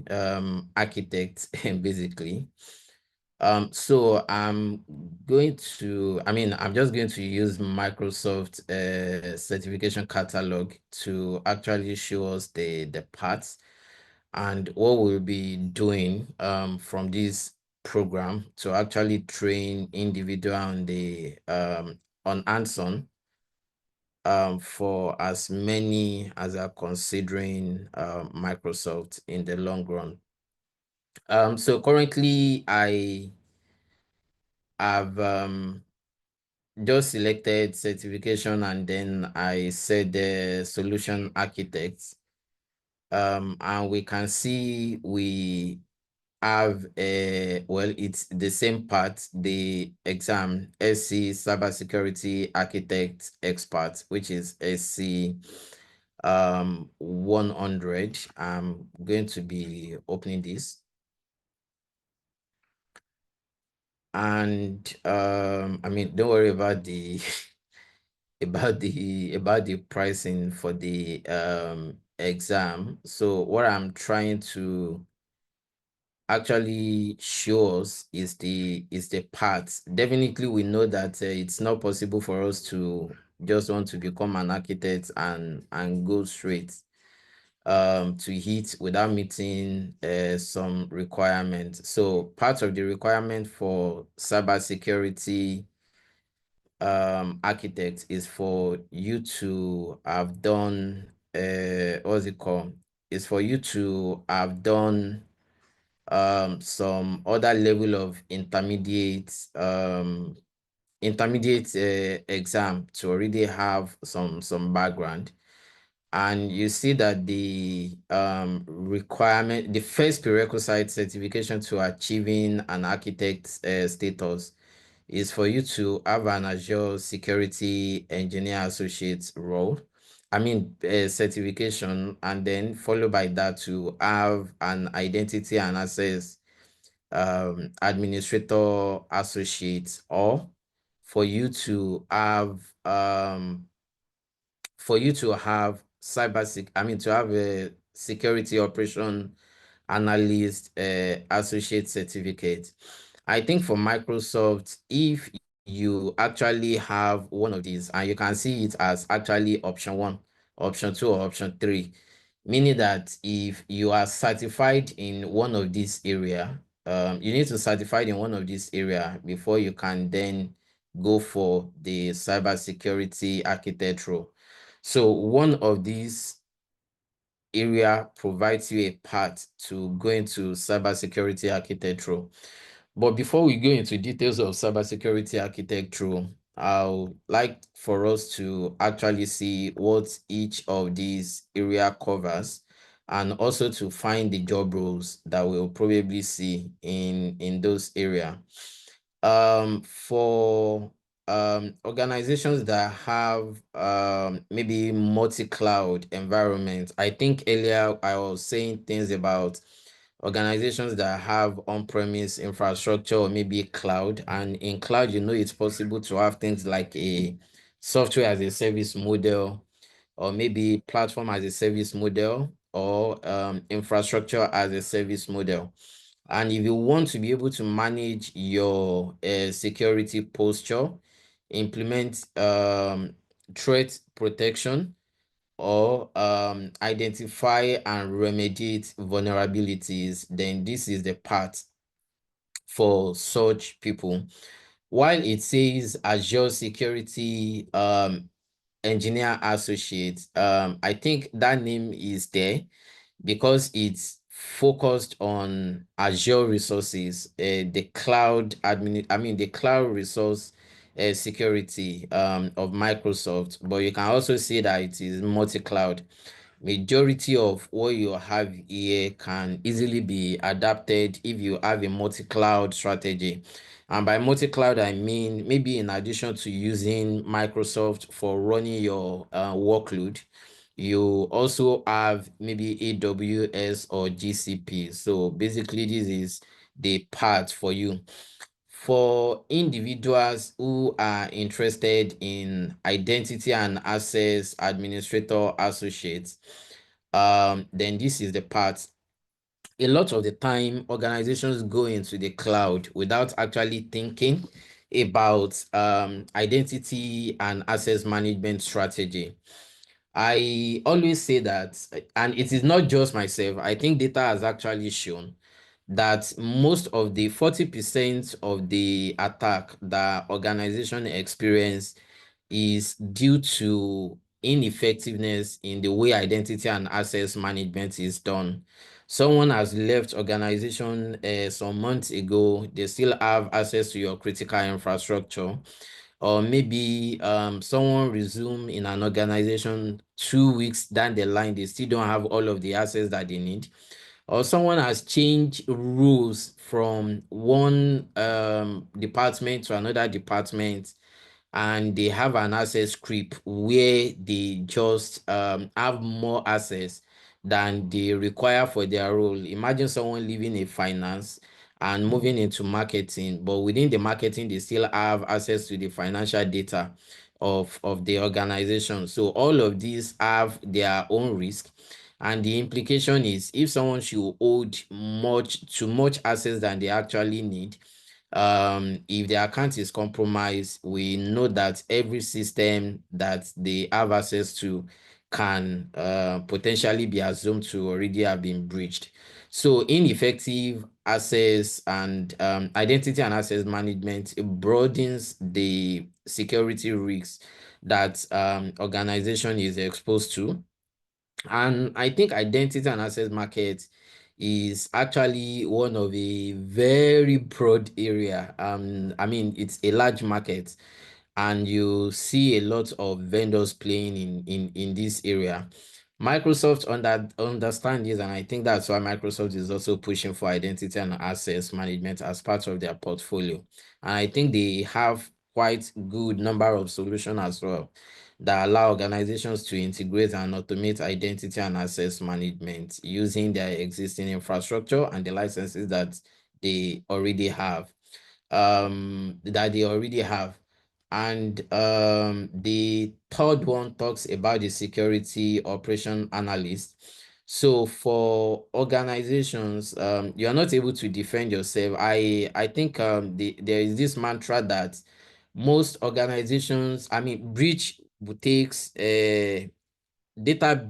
architect, basically. So I'm just going to use Microsoft certification catalog to actually show us the paths and what we'll be doing from this program to actually train individual on the on Anson for as many as are considering Microsoft in the long run. So currently I have just selected certification and then I said the solution architects. And we can see we have it's the same part, the exam, SC Cybersecurity Architect Expert, which is SC 100. I'm going to be opening this. And don't worry about the about the pricing for the exam. So what I'm trying to actually show us is the path. Definitely we know that it's not possible for us to just want to become an architect and go straight to hit without meeting some requirements. So part of the requirement for cybersecurity architect is for you to have done what's it called? Is for you to have done some other level of intermediate exam to already have some background. And you see that the requirement, the first prerequisite certification to achieving an architect status is for you to have an Azure Security Engineer Associate role. Certification, and then followed by that to have an Identity and Access Administrator Associate, or for you to have to have a Security Operation Analyst Associate certificate. I think for Microsoft, if you actually have one of these, and you can see it as actually option 1, option 2, or option 3, meaning that if you are certified in one of these area, you need to certify in one of these area before you can then go for the cybersecurity architect role. So one of these area provides you a path to go into cybersecurity architecture. But before we go into details of cybersecurity architecture, I'd like for us to actually see what each of these area covers, and also to find the job roles that we'll probably see in those areas. For organizations that have maybe multi-cloud environment, I think earlier I was saying things about organizations that have on-premise infrastructure or maybe cloud. And in cloud, it's possible to have things like a software as a service model, or maybe platform as a service model, or infrastructure as a service model. And if you want to be able to manage your security posture, implement threat protection, or identify and remediate vulnerabilities, then this is the path for such people. While it says Azure Security engineer associate, I think that name is there because it's focused on Azure resources, the cloud the cloud resource security of Microsoft. But you can also see that it is multi-cloud. Majority of what you have here can easily be adapted if you have a multi-cloud strategy. And by multi-cloud, I mean maybe in addition to using Microsoft for running your workload, you also have maybe AWS or GCP. So basically, this is the part for you. For individuals who are interested in identity and access administrator associates, then this is the part. A lot of the time, organizations go into the cloud without actually thinking about identity and access management strategy. I always say that, and it is not just myself, I think data has actually shown that most of the 40% of the attack that organization experience is due to ineffectiveness in the way identity and access management is done. Someone has left organization some months ago, they still have access to your critical infrastructure. Or maybe someone resume in an organization 2 weeks down the line, they still don't have all of the access that they need. Or someone has changed rules from one department to another department, and they have an access creep where they just have more access than they require for their role. Imagine someone leaving a finance and moving into marketing, but within the marketing, they still have access to the financial data of the organization. So all of these have their own risk. And the implication is if someone should hold too much access than they actually need, if the account is compromised, we know that every system that they have access to can potentially be assumed to already have been breached. So ineffective access and identity and access management broadens the security risks that organization is exposed to. And I think identity and access market is actually one of a very broad area. I mean, it's a large market, and you see a lot of vendors playing in this area. Microsoft understand this, and I think that's why Microsoft is also pushing for identity and access management as part of their portfolio. And I think they have quite good number of solutions as well that allow organizations to integrate and automate identity and access management using their existing infrastructure and the licenses that they already have. And the third one talks about the security operation analyst. So for organizations, you are not able to defend yourself. I think there is this mantra that most organizations, I mean, breach takes data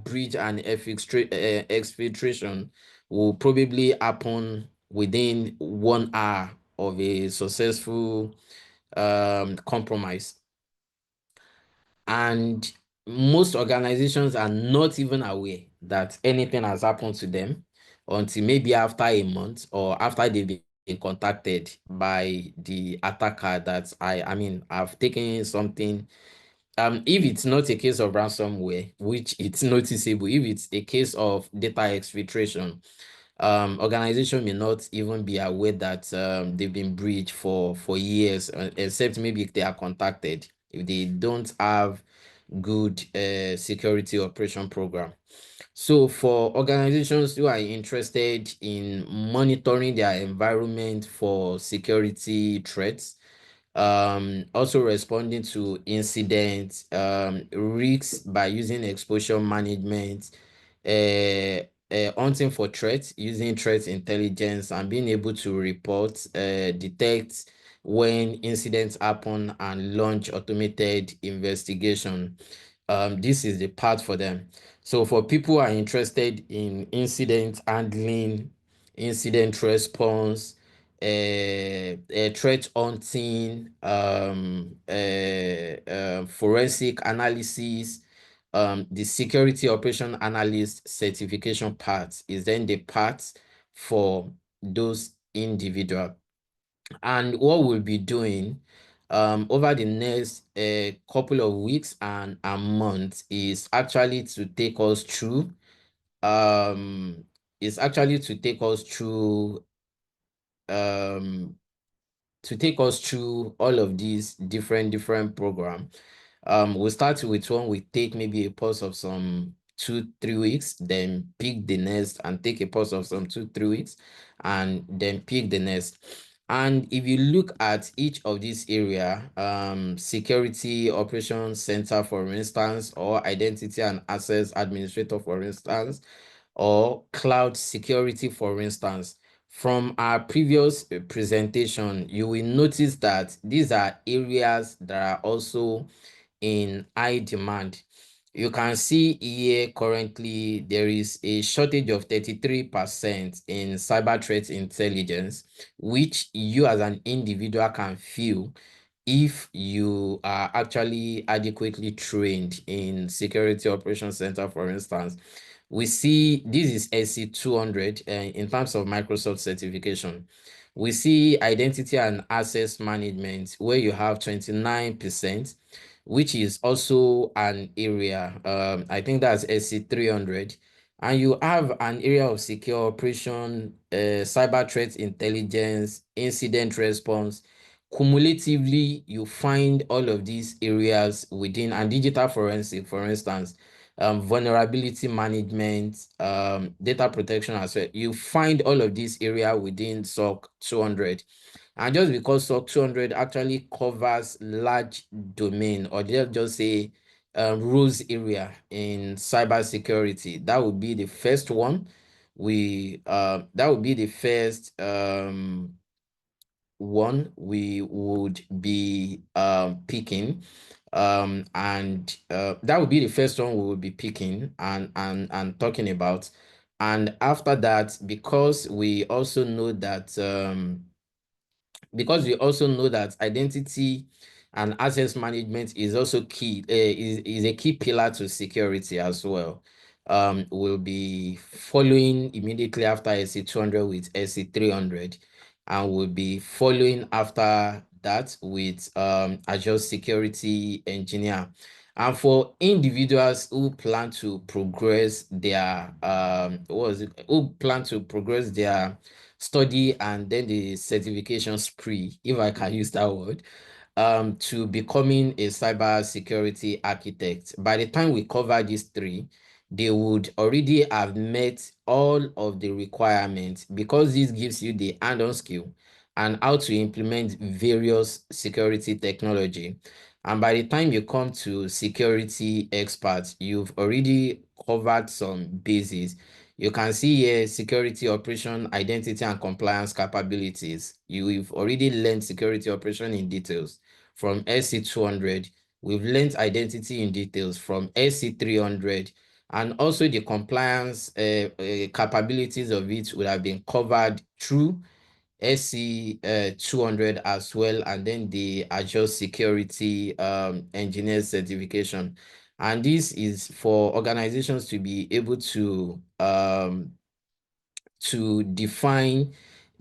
breach and exfiltration will probably happen within 1 hour of a successful compromise. And most organizations are not even aware that anything has happened to them until maybe after a month or after they've been contacted by the attacker that I mean, I've taken something. If it's not a case of ransomware, which it's noticeable, if it's a case of data exfiltration, organization may not even be aware that they've been breached for years, except maybe if they are contacted, if they don't have good security operation program. So for organizations who are interested in monitoring their environment for security threats, also responding to incidents, risks by using exposure management, hunting for threats using threat intelligence, and being able to report, detect when incidents happen, and launch automated investigation. This is the part for them. So for people who are interested in incident handling, incident response, threat hunting, forensic analysis, the security operation analyst certification part is then the part for those individuals. And what we'll be doing over the next couple of weeks and a month is actually to take us through is actually to take us through all of these different program. We'll start with one. We take maybe a pause of some 2-3 weeks, then pick the next, and take a pause of some 2-3 weeks, and then pick the next. And if you look at each of these area, security operations center, for instance, or identity and access administrator, for instance, or cloud security, for instance, from our previous presentation, you will notice that these are areas that are also in high demand. You can see here currently there is a shortage of 33% in cyber threat intelligence, which you as an individual can feel if you are actually adequately trained in Security Operations Center, for instance. We see this is SC200 in terms of Microsoft certification. We see identity and access management where you have 29%, which is also an area. I think that's SC300. And you have an area of secure operation, cyber threat intelligence, incident response. Cumulatively, you find all of these areas within, and digital forensic, for instance, vulnerability management, data protection as well. You find all of these areas within SOC 200. And just because SOC 200 actually covers large domain, or just say rules area in cybersecurity, that would be the first one. That would be the first one we would be picking. And that would be the first one we will be picking and talking about. And after that, because we also know that identity and access management is also key, is a key pillar to security as well. We'll be following immediately after SC200 with SC300, and we'll be following after that with Azure Security Engineer. And for individuals who plan to progress their study and then the certification spree, if I can use that word, to becoming a cyber security architect. By the time we cover these three, they would already have met all of the requirements, because this gives you the hands-on skill and how to implement various security technology. And by the time you come to security experts, you've already covered some bases. You can see here security operation, identity and compliance capabilities. You've already learned security operation in details from SC200. We've learned identity in details from SC300, and also the compliance capabilities of it would have been covered through SC200 as well, and then the Azure Security Engineer certification. And this is for organizations to be able to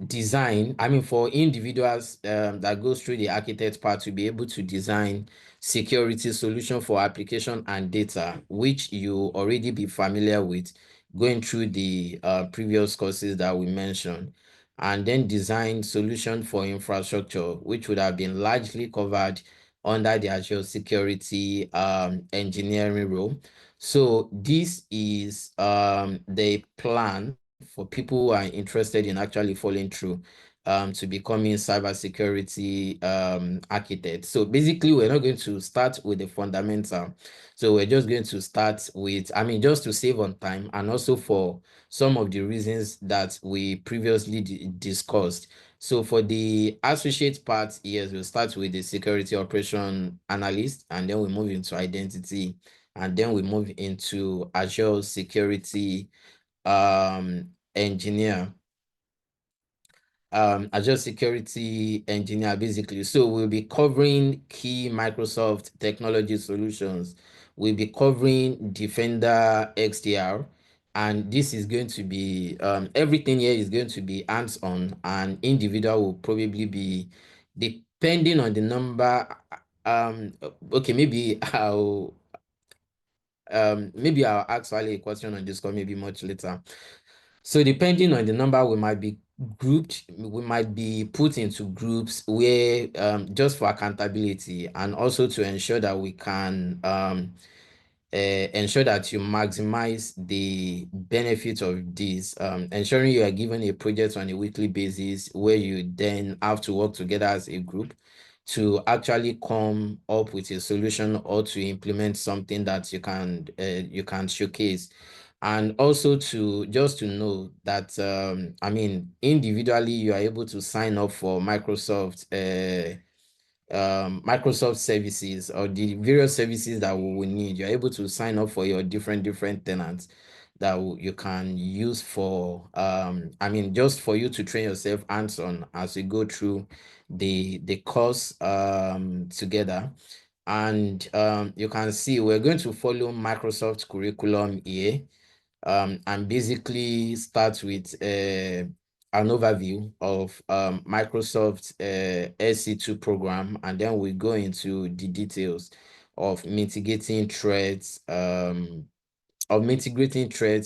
design, I mean, for individuals that goes through the architect part to be able to design security solution for application and data, which you already be familiar with going through the previous courses that we mentioned, and then design solution for infrastructure, which would have been largely covered under the Azure Security Engineering role. So this is the plan for people who are interested in actually following through to becoming cybersecurity architects. So basically, we're not going to start with the fundamental. So we're just going to start with, I mean, just to save on time, and also for some of the reasons that we previously discussed. So for the associate part, yes, we'll start with the security operation analyst, and then we move into identity, and then we move into Azure Security Engineer. Azure security engineer, basically. So we'll be covering key Microsoft technology solutions. We'll be covering Defender XDR, and this is going to be everything here is going to be hands-on, and individual will probably be, depending on the number. Okay, maybe I'll ask Wale a question on this call maybe much later. So depending on the number, we might be grouped, we might be put into groups where just for accountability, and also to ensure that we can ensure that you maximize the benefit of this, ensuring you are given a project on a weekly basis where you then have to work together as a group to actually come up with a solution or to implement something that you can showcase. And also to just to know that I mean, individually you are able to sign up for Microsoft services or the various services that we will need. You're able to sign up for your different tenants that you can use for I mean, just for you to train yourself hands-on as you go through the course together. And you can see we're going to follow Microsoft curriculum here, and basically start with an overview of Microsoft SC2 program, and then we go into the details of mitigating threats,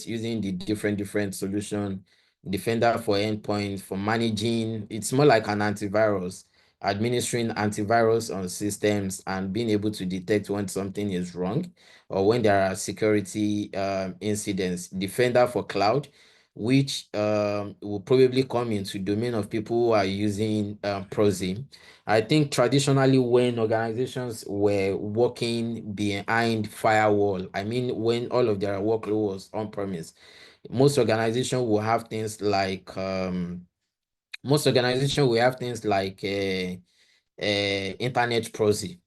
using the different solution. Defender for endpoint, for managing, it's more like an antivirus, administering antivirus on systems and being able to detect when something is wrong or when there are security incidents. Defender for cloud, which will probably come into domain of people who are using proxy. I think traditionally when organizations were working behind firewall, I mean, when all of their workload was on premise, most organizations will have things like internet proxy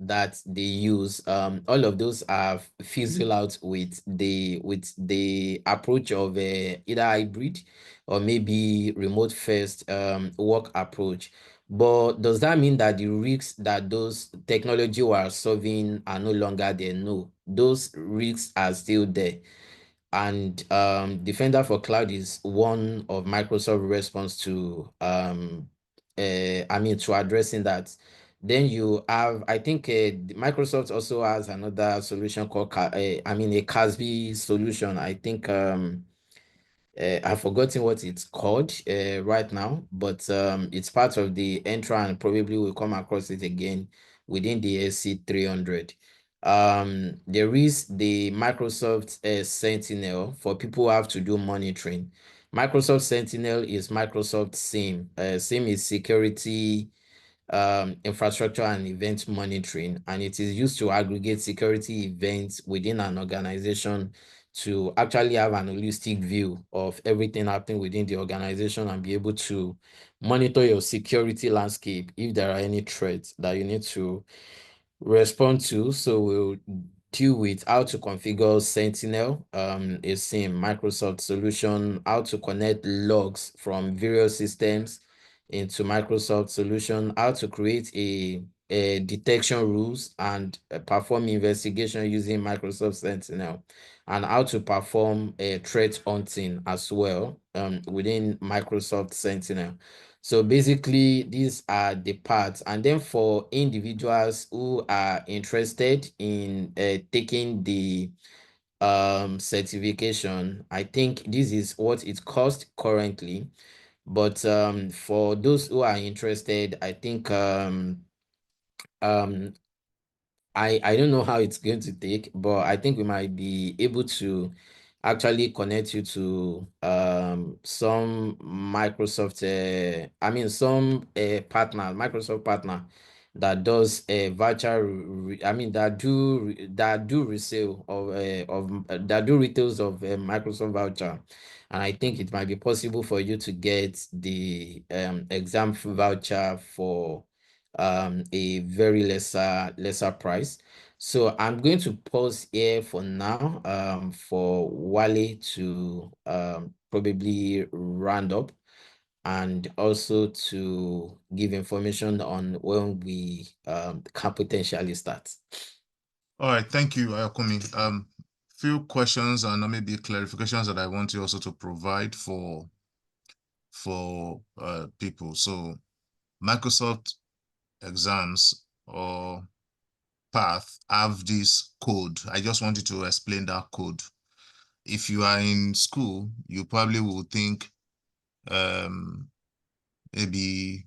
that they use. All of those are fizzle out with the approach of either hybrid or maybe remote first work approach. But does that mean that the risks that those technology were solving are no longer there? No, those risks are still there. And Defender for Cloud is one of Microsoft response to to addressing that. Then you have, I think Microsoft also has another solution called a CASB solution. I think I've forgotten what it's called right now, but it's part of the Entra, and probably we'll come across it again within the SC300. There is the Microsoft Sentinel for people who have to do monitoring. Microsoft Sentinel is Microsoft SIEM. SIEM is security infrastructure and event monitoring, and it is used to aggregate security events within an organization to actually have an holistic view of everything happening within the organization and be able to monitor your security landscape if there are any threats that you need to respond to. So we'll deal with how to configure Sentinel, a SIEM Microsoft solution, how to connect logs from various systems into Microsoft solution, how to create a detection rules and perform investigation using Microsoft Sentinel, and how to perform a threat hunting as well within Microsoft Sentinel. So basically, these are the parts. And then for individuals who are interested in taking the certification, I think this is what it costs currently. But for those who are interested, I think um, I don't know how it's going to take, but I think we might be able to actually connect you to some Microsoft partner, Microsoft partner that does a voucher that do resale that do retails of Microsoft voucher. And I think it might be possible for you to get the exam voucher for a very lesser price. So I'm going to pause here for now for Wale to probably round up, and also to give information on when we can potentially start. All right, thank you, Ayakumi. Few questions and maybe clarifications that I want you also to provide for people. So Microsoft exams or path have this code. I just want you to explain that code. If you are in school, you probably will think maybe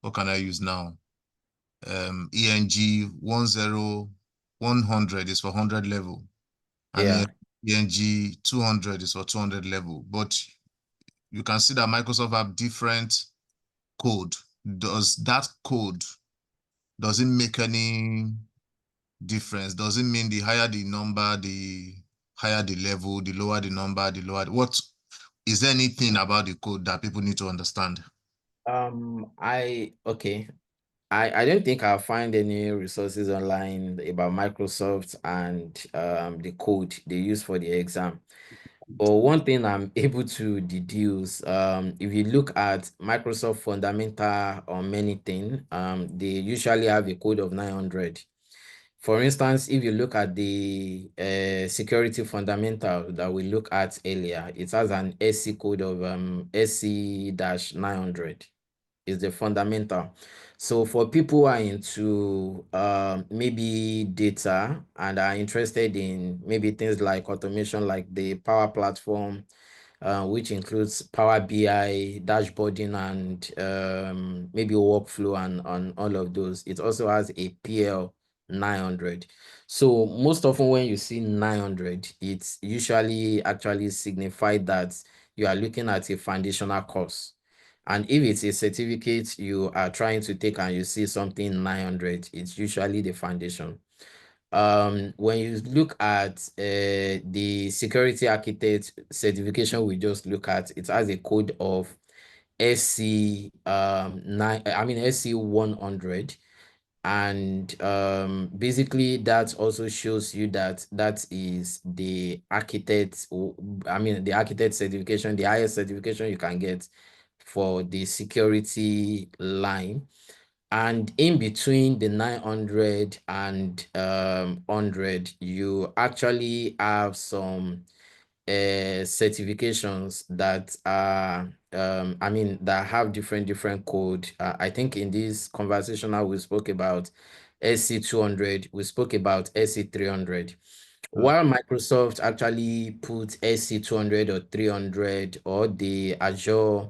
what can I use now? ENG 100 is for 100 level, and Yeah. ENG 200 is for 200 level. But you can see that Microsoft have different code. Does that code, does it make any difference? Does it mean the higher the number, the higher the level, the lower the number, the lower what? Is there anything about the code that people need to understand? Okay. I don't think I'll find any resources online about Microsoft and the code they use for the exam. But one thing I'm able to deduce, if you look at Microsoft fundamental on many things, they usually have a code of 900. For instance, if you look at the security fundamental that we looked at earlier, it has an SC code of SC-900 is the fundamental. So for people who are into maybe data and are interested in maybe things like automation, like the Power Platform, which includes Power BI, dashboarding, and maybe workflow and all of those. It also has a PL 900. So most often when you see 900, it's usually actually signified that you are looking at a foundational course. And if it's a certificate you are trying to take and you see something 900, it's usually the foundation. When you look at the security architect certification we just look at, it has a code of SC 100. And basically that also shows you that that is the architect, the architect certification, the highest certification you can get for the security line. And in between the 900 and 100, you actually have some certifications that are that have different code. I think in this conversation now we spoke about SC200, we spoke about SC300. While Microsoft actually put SC200 or 300 or the Azure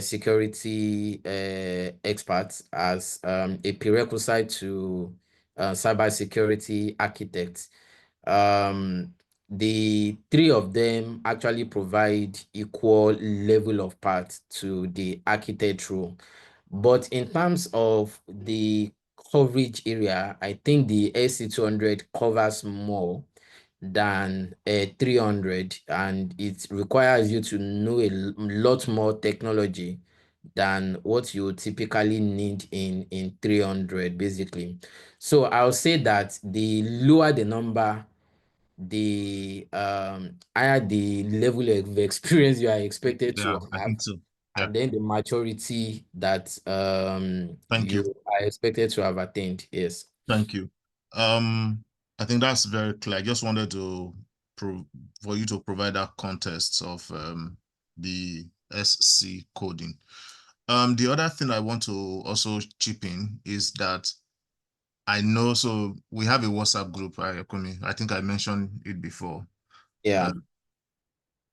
security experts as a prerequisite to cybersecurity architects. The three of them actually provide equal level of path to the architect role. But in terms of the coverage area, I think the SC200 covers more than 300, and it requires you to know a lot more technology than what you typically need in 300 basically. So I'll say that the lower the number, the higher the level of experience you are expected Yeah, to I have, think so. Yeah, and then the maturity that thank you. you are expected to have attained. Yes. Thank you. I think that's very clear. I just wanted to for you to provide that context of the SC coding. The other thing I want to also chip in is that I know, so we have a WhatsApp group, Ayakumi. I think I mentioned it before. Yeah.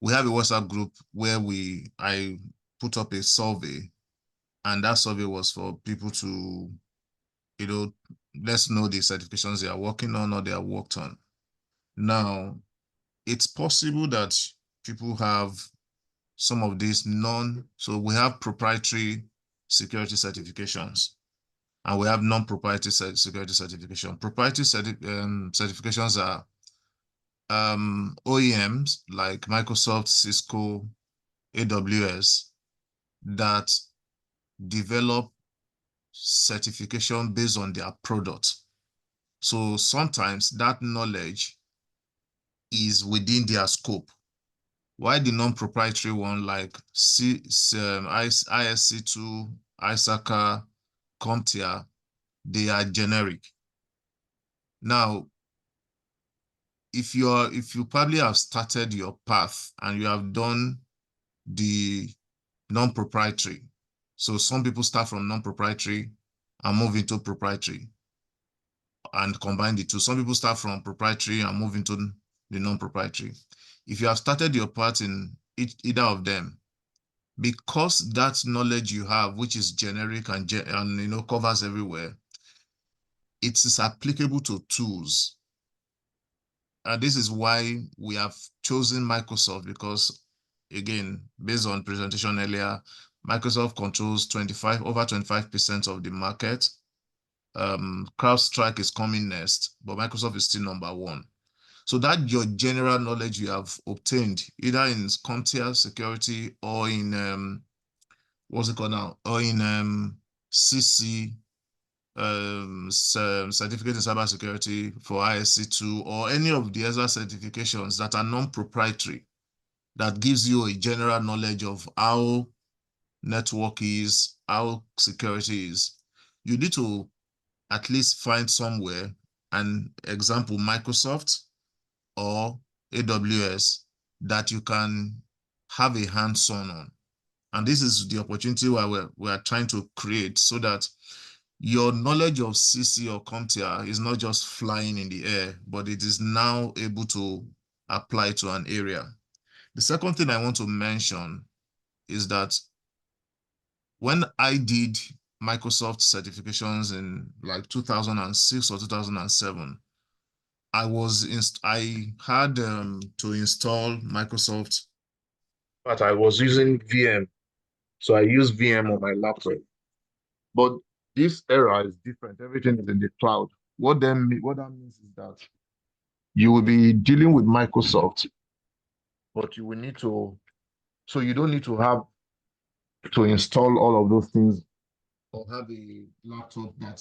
We have a WhatsApp group where I put up a survey, and that survey was for people to, let's know the certifications they are working on or they are worked on. Now, it's possible that people have some of these so we have proprietary security certifications and we have non-proprietary security certification. Proprietary certifications are OEMs like Microsoft, Cisco, AWS that develop certification based on their product. So sometimes that knowledge is within their scope. Why the non-proprietary one like ISC2, ISACA, CompTIA, they are generic. Now, if you probably have started your path and you have done the non-proprietary, so some people start from non-proprietary and move into proprietary and combine the two. Some people start from proprietary and move into the non-proprietary. If you have started your path in either of them, because that knowledge you have, which is generic and covers everywhere, it is applicable to tools. And this is why we have chosen Microsoft, because again, based on presentation earlier, Microsoft controls over 25% of the market. CrowdStrike is coming next, but Microsoft is still number one. So that your general knowledge you have obtained, either in CompTIA security or in what's it called now, or in CC, certificate in cybersecurity for ISC2, or any of the other certifications that are non-proprietary, that gives you a general knowledge of how network is, how security is. You need to at least find somewhere, an example, Microsoft or AWS, that you can have a hands-on on. And this is the opportunity where we're trying to create, so that your knowledge of CC or CompTIA is not just flying in the air, but it is now able to apply to an area. The second thing I want to mention is that when I did Microsoft certifications in like 2006 or 2007, I had to install Microsoft, but I was using VM. So I use VM on my laptop. But this era is different. Everything is in the cloud. What that means is that you will be dealing with Microsoft, but you will need to, so you don't need to have to install all of those things or have a laptop that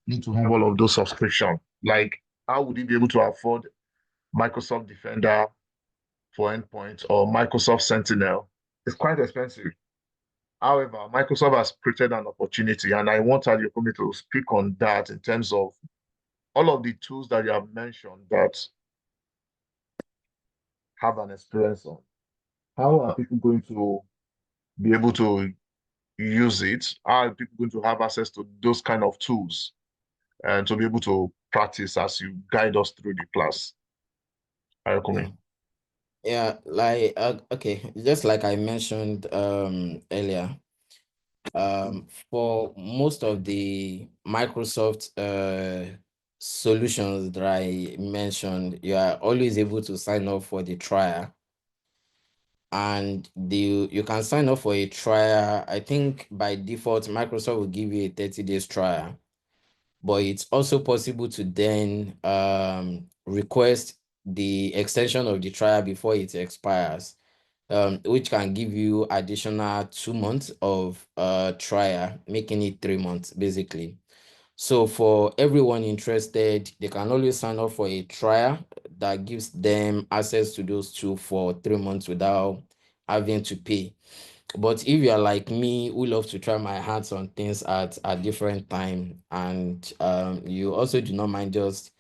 need to have all of those subscription. Like, how would you be able to afford Microsoft Defender for endpoints or Microsoft Sentinel? It's quite expensive. However, Microsoft has created an opportunity, and I want Adeokunmi to speak on that in terms of all of the tools that you have mentioned that have an experience on. How are people going to be able to use it? How are people going to have access to those kind of tools and to be able to practice as you guide us through the class? Yeah. Adeokunmi. Yeah, like okay, just like I mentioned earlier, for most of the Microsoft solutions that I mentioned, you are always able to sign up for the trial. And you can sign up for a trial. I think by default, Microsoft will give you a 30 days trial. But it's also possible to then request the extension of the trial before it expires, which can give you additional 2 months of trial, making it 3 months basically. So for everyone interested, they can always sign up for a trial that gives them access to those tools for 3 months without having to pay. But if you're like me, who love to try my hands on things at a different time, and you also do not mind just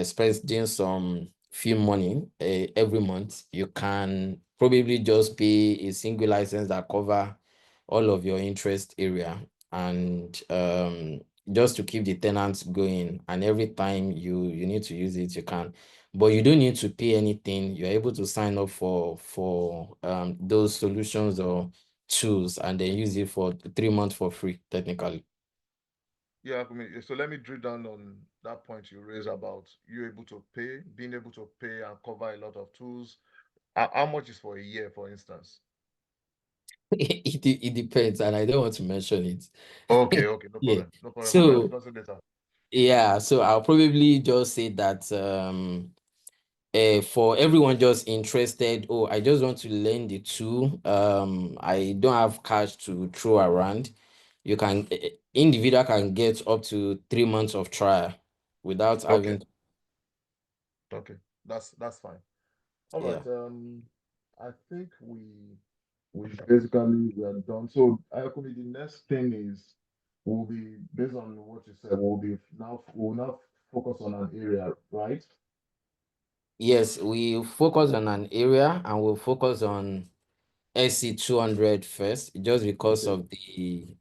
spending some few money every month, you can probably just pay a single license that cover all of your interest area, and just to keep the tenants going. And every time you need to use it, you can, but you don't need to pay anything. You're able to sign up for those solutions or tools, and then use it for 3 months for free technically. Yeah, so let me drill down on that point you raised about you able to pay, being able to pay and cover a lot of tools. How much is for a year, for instance? It depends, and I don't want to mention it. Okay, okay, no Yeah. problem. No problem. We can So discuss it later. yeah, so I'll probably just say that for everyone just interested, oh, I just want to learn the tool. I don't have cash to throw around. You can individual can get up to 3 months of trial without Okay, having. okay. That's fine. All Yeah. right. I think we basically we are done. So Ayakumi, the next thing is will be based on what you said, we'll now focus on an area, right? Yes, we focus on an area and we'll focus on SC 200 first, just because Okay. of the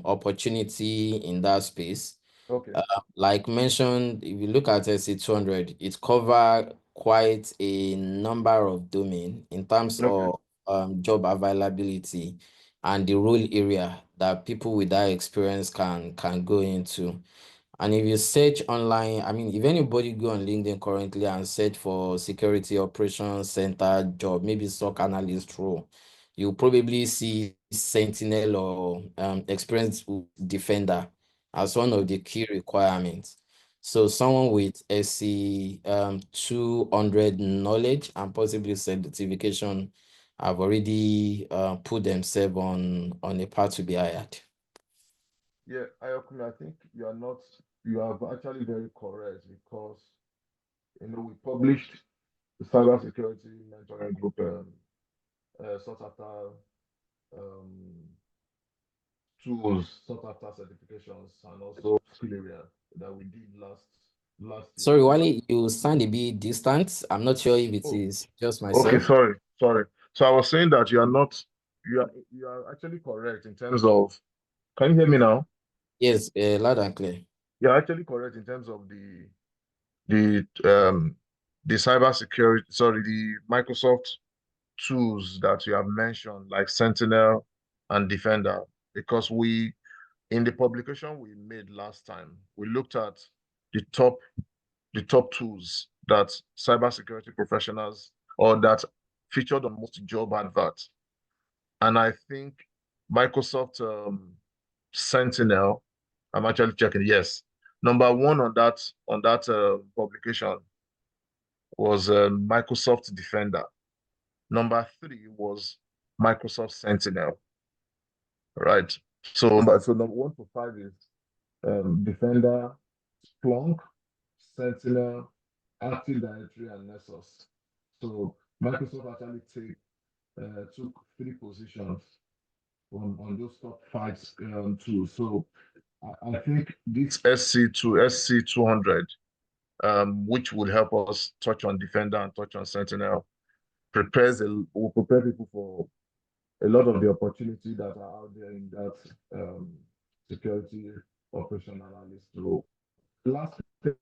opportunity in that space. Okay. Like mentioned, if you look at SC 200, it covers quite a number of domain in terms Okay. of job availability and the role area that people with that experience can go into. And if you search online, I mean, if anybody go on LinkedIn currently and search for security operations center job, maybe SOC analyst role, you'll probably see Sentinel or experienced defender as one of the key requirements. So someone with SC 200 knowledge and possibly certification have already put themselves on a path to be hired. Yeah, Ayakumi, I think you are actually very correct because we published the cybersecurity mentoring group sought after um, tools, sought after certifications, and also skill area that we did last year. Sorry, Wally, you sound a bit distant. I'm not sure if it Oh, is just okay, myself. sorry. So I was saying that you are actually correct in terms of. Can you hear me now? Yes, loud and clear. You're actually correct in terms of the cybersecurity, sorry, the Microsoft tools that you have mentioned, like Sentinel and Defender, because in the publication we made last time, we looked at the top tools that cybersecurity professionals or that featured on most job adverts. And I think Microsoft Sentinel, I'm actually checking, yes. Number one on that publication was Microsoft Defender. Number three was Microsoft Sentinel, right? So number 1 to 5 is Defender, Splunk, Sentinel, Active Directory, and Nessus. So Microsoft actually took 3 positions on those top 5 tools. So I think this SC200, which would help us touch on Defender and touch on Sentinel, will prepare people for a lot of the opportunity that are out there in that security operation analyst role. Last thing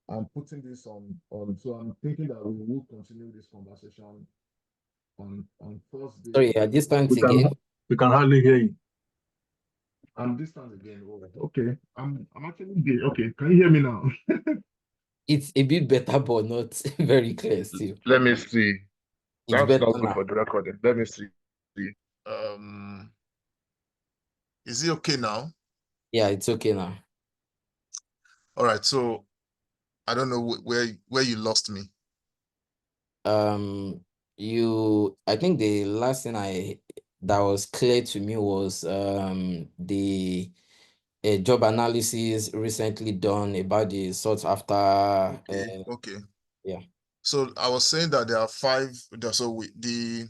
I'm putting this on, so I'm thinking that we will continue this conversation on Thursday. Sorry, distant We can again. we can hardly hear you. I'm distant again. Oh, okay. I'm actually there. Okay, can you hear me now? It's a bit better, but not very clear still. Let me see. It's That's better not good now. for the recording. Let me see. Um, is it okay now? Yeah, it's okay now. All right. So I don't know where you lost me. I think the last thing that was clear to me was the job analysis recently done about the sought after. Okay. Yeah. So I was saying that there are 5. So the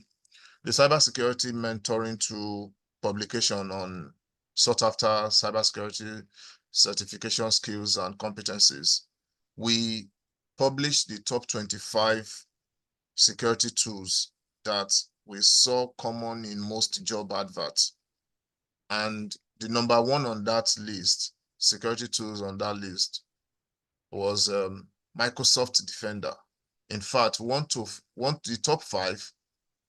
cybersecurity mentoring to publication on sought after cybersecurity certification skills and competencies. We published the top 25 security tools that we saw common in most job adverts. And the number 1 on that list, security tools on that list, was Microsoft Defender. In fact, the top 5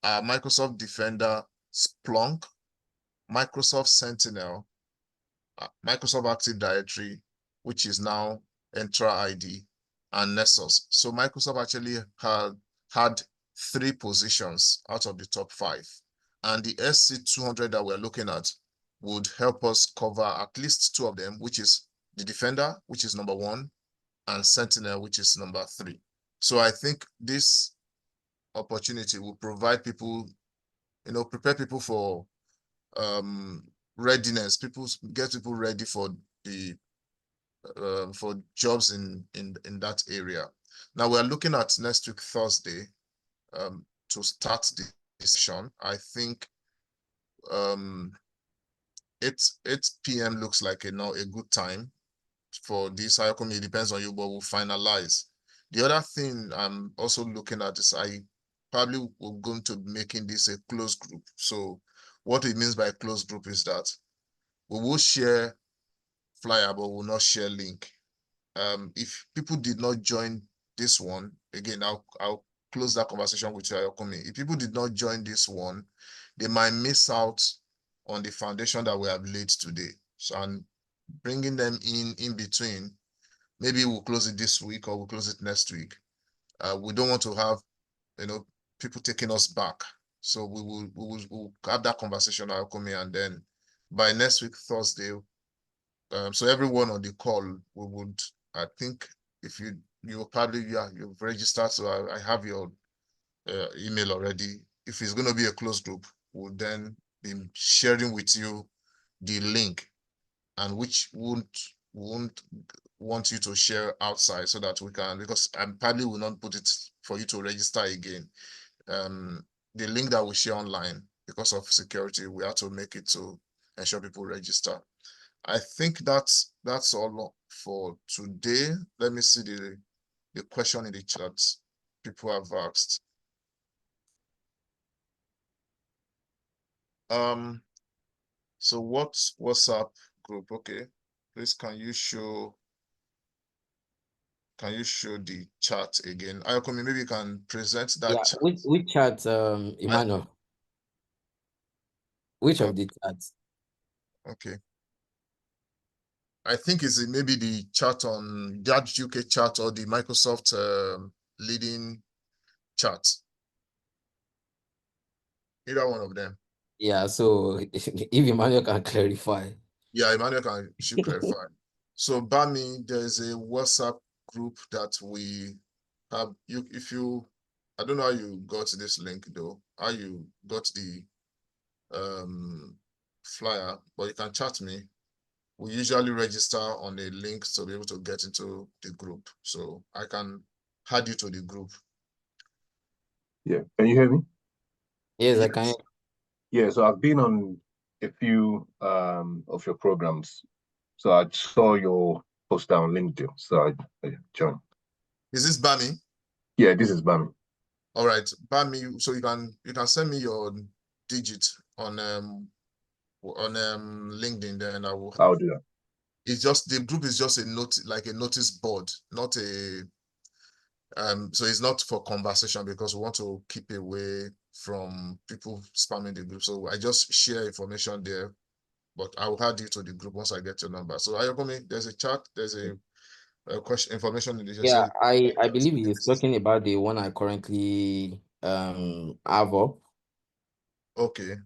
are Microsoft Defender, Splunk, Microsoft Sentinel, Microsoft Active Directory, which is now Entra ID, and Nessus. So Microsoft actually had 3 positions out of the top 5. And the SC200 that we're looking at would help us cover at least 2 of them, which is the Defender, which is number 1, and Sentinel, which is number 3. So I think this opportunity will provide people, prepare people for readiness. Get people ready for the for jobs in that area. Now we're looking at next week Thursday to start the session. I think 8 p.m. looks like a good time for this. Ayakomi, it depends on you, but we'll finalize. The other thing I'm also looking at is I probably will going to be making this a closed group. So what it means by a closed group is that we will share flyer, but will not share link. If people did not join this one, again, I'll close that conversation with you, Ayakomi. If people did not join this one, they might miss out on the foundation that we have laid today. So, and bringing them in between, maybe we'll close it this week or we'll close it next week. We don't want to have, people taking us back. So we'll have that conversation, Ayakomi, and then by next week, Thursday, so everyone on the call, we would, I think, if you've registered, so I have your email already. If it's going to be a closed group, we'll then be sharing with you the link, and which won't want you to share outside, so that we can, because I probably will not put it for you to register again. The link that we share online, because of security, we have to make it to ensure people register. I think that's all for today. Let me see the question in the chat people have asked. So what's WhatsApp group? Okay, please can you show the chat again? Ayakomi, maybe you can present that Yeah, chat. which chat, Emmanuel? Which of the chats? Okay. I think it's maybe the chat on that UK chat or the Microsoft leading chat. Either one of them. Yeah, so if Emmanuel can clarify. Yeah, Emmanuel should clarify. So Bami, there's a WhatsApp group that we have. I don't know how you got this link though, how you got the flyer, but you can chat me. We usually register on a link to be able to get into the group. So I can add you to the group. Yeah, can you hear me? Yes, I can. Yeah, so I've been on a few of your programs. So I saw your post on LinkedIn, so I joined. Is this Bami? Yeah, this is Bami. All right, Bami. So you can send me your digit on LinkedIn, then I'll do that. It's just the group is just a notice board, not a so it's not for conversation, because we want to keep away from people spamming the group. So I just share information there, but I'll add you to the group once I get your number. So Ayakomi, there's a chat, there's a question information in the chat. Yeah, I believe he is talking about the one I currently have up. Okay.